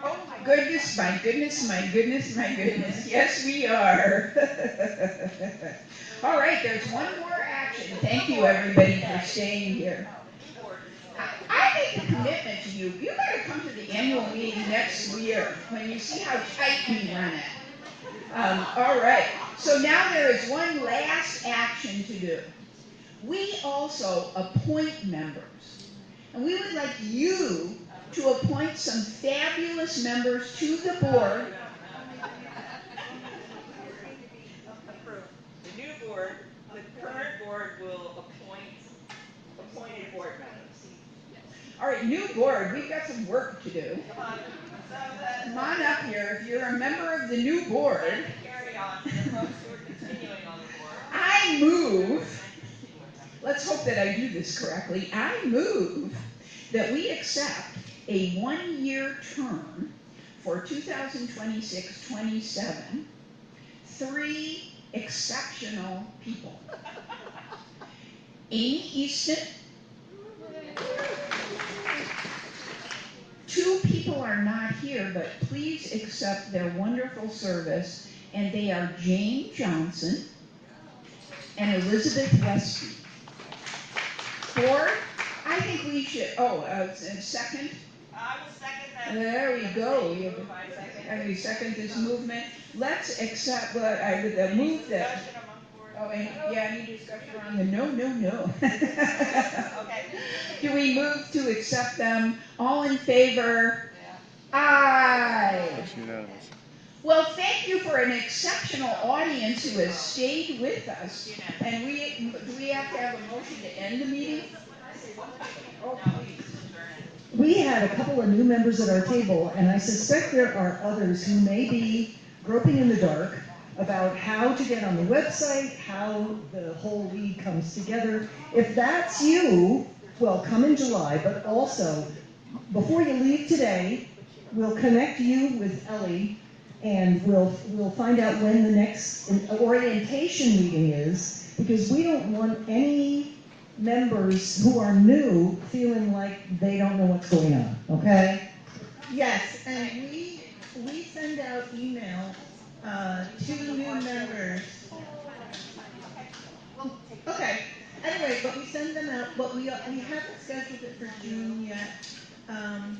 Oh my goodness, my goodness, my goodness, my goodness. Yes, we are. All right, there's one more action. Thank you, everybody, for staying here. I make a commitment to you. You got to come to the annual meeting next year when you see how tight we run it. All right. So now there is one last action to do. We also appoint members. And we would like you to appoint some fabulous members to the board. The new board, the current board will appoint appointed board members. All right, new board, we've got some work to do. Come on up here if you're a member of the new board. Carry on for the folks who are continuing on the board. I move, let's hope that I do this correctly, I move that we accept a one-year term for 2026-27, 3 exceptional people. Amy Easton. 2 people are not here, but please accept their wonderful service, and they are Jane Johnson and Elizabeth Westby. 4, I think we should, second? I will second that. There we go. And we second this movement. Let's accept what I would move that. Oh, and any discussion on the no. Okay. Do we move to accept them? All in favor? Yeah. Aye. That's unanimous. Well, thank you for an exceptional audience who has stayed with us. And do we have to have a motion to end the meeting? Oh, please. We had a couple of new members at our table, and I suspect there are others who may be groping in the dark about how to get on the website, how the whole league comes together. If that's you, well, come in July, but also, before you leave today, we'll connect you with Ellie, and we'll find out when the next orientation meeting is, because we don't want any members who are new feeling like they don't know what's going on, okay? Yes, and we send out email to new members. Okay, anyway, but we send them out, but we haven't scheduled it for June yet.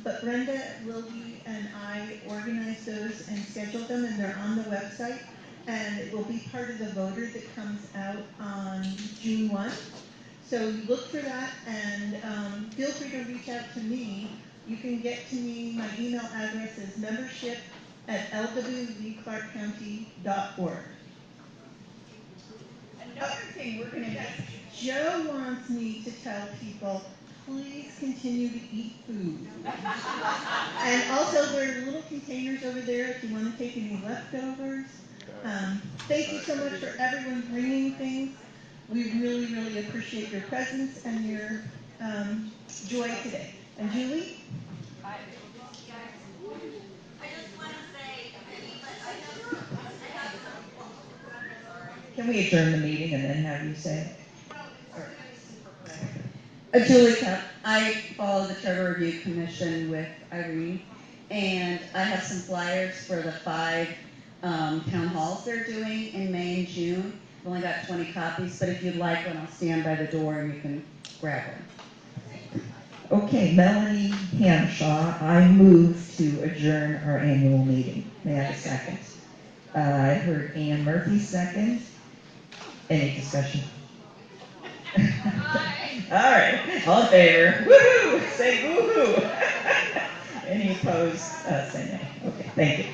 But Brenda, Lily, and I organize those and schedule them, and they're on the website. And it will be part of the voter that comes out on June 1. So you look for that, and feel free to reach out to me. You can get to me, my email address is membership@lwvclarkcounty.org. Another thing we're going to do. Joe wants me to tell people, please continue to eat food. And also, there are little containers over there if you want to take any leftovers. Thank you so much for everyone bringing things. We really, really appreciate your presence and your joy today. And Julie? I just want to say, Can we adjourn the meeting and then have you say it? Julie Cup. I follow the Charter Review Commission with Irene, and I have some flyers for the 5 town halls they're doing in May and June. I've only got 20 copies, but if you'd like one, I'll stand by the door and you can grab one. Okay, Melanie Hamshaw, I move to adjourn our annual meeting. May I have a second? I heard Ann Murphy second. Any discussion? All right, all in favor? Woohoo! Say woohoo! Any opposed? Say nay. Okay, thank you.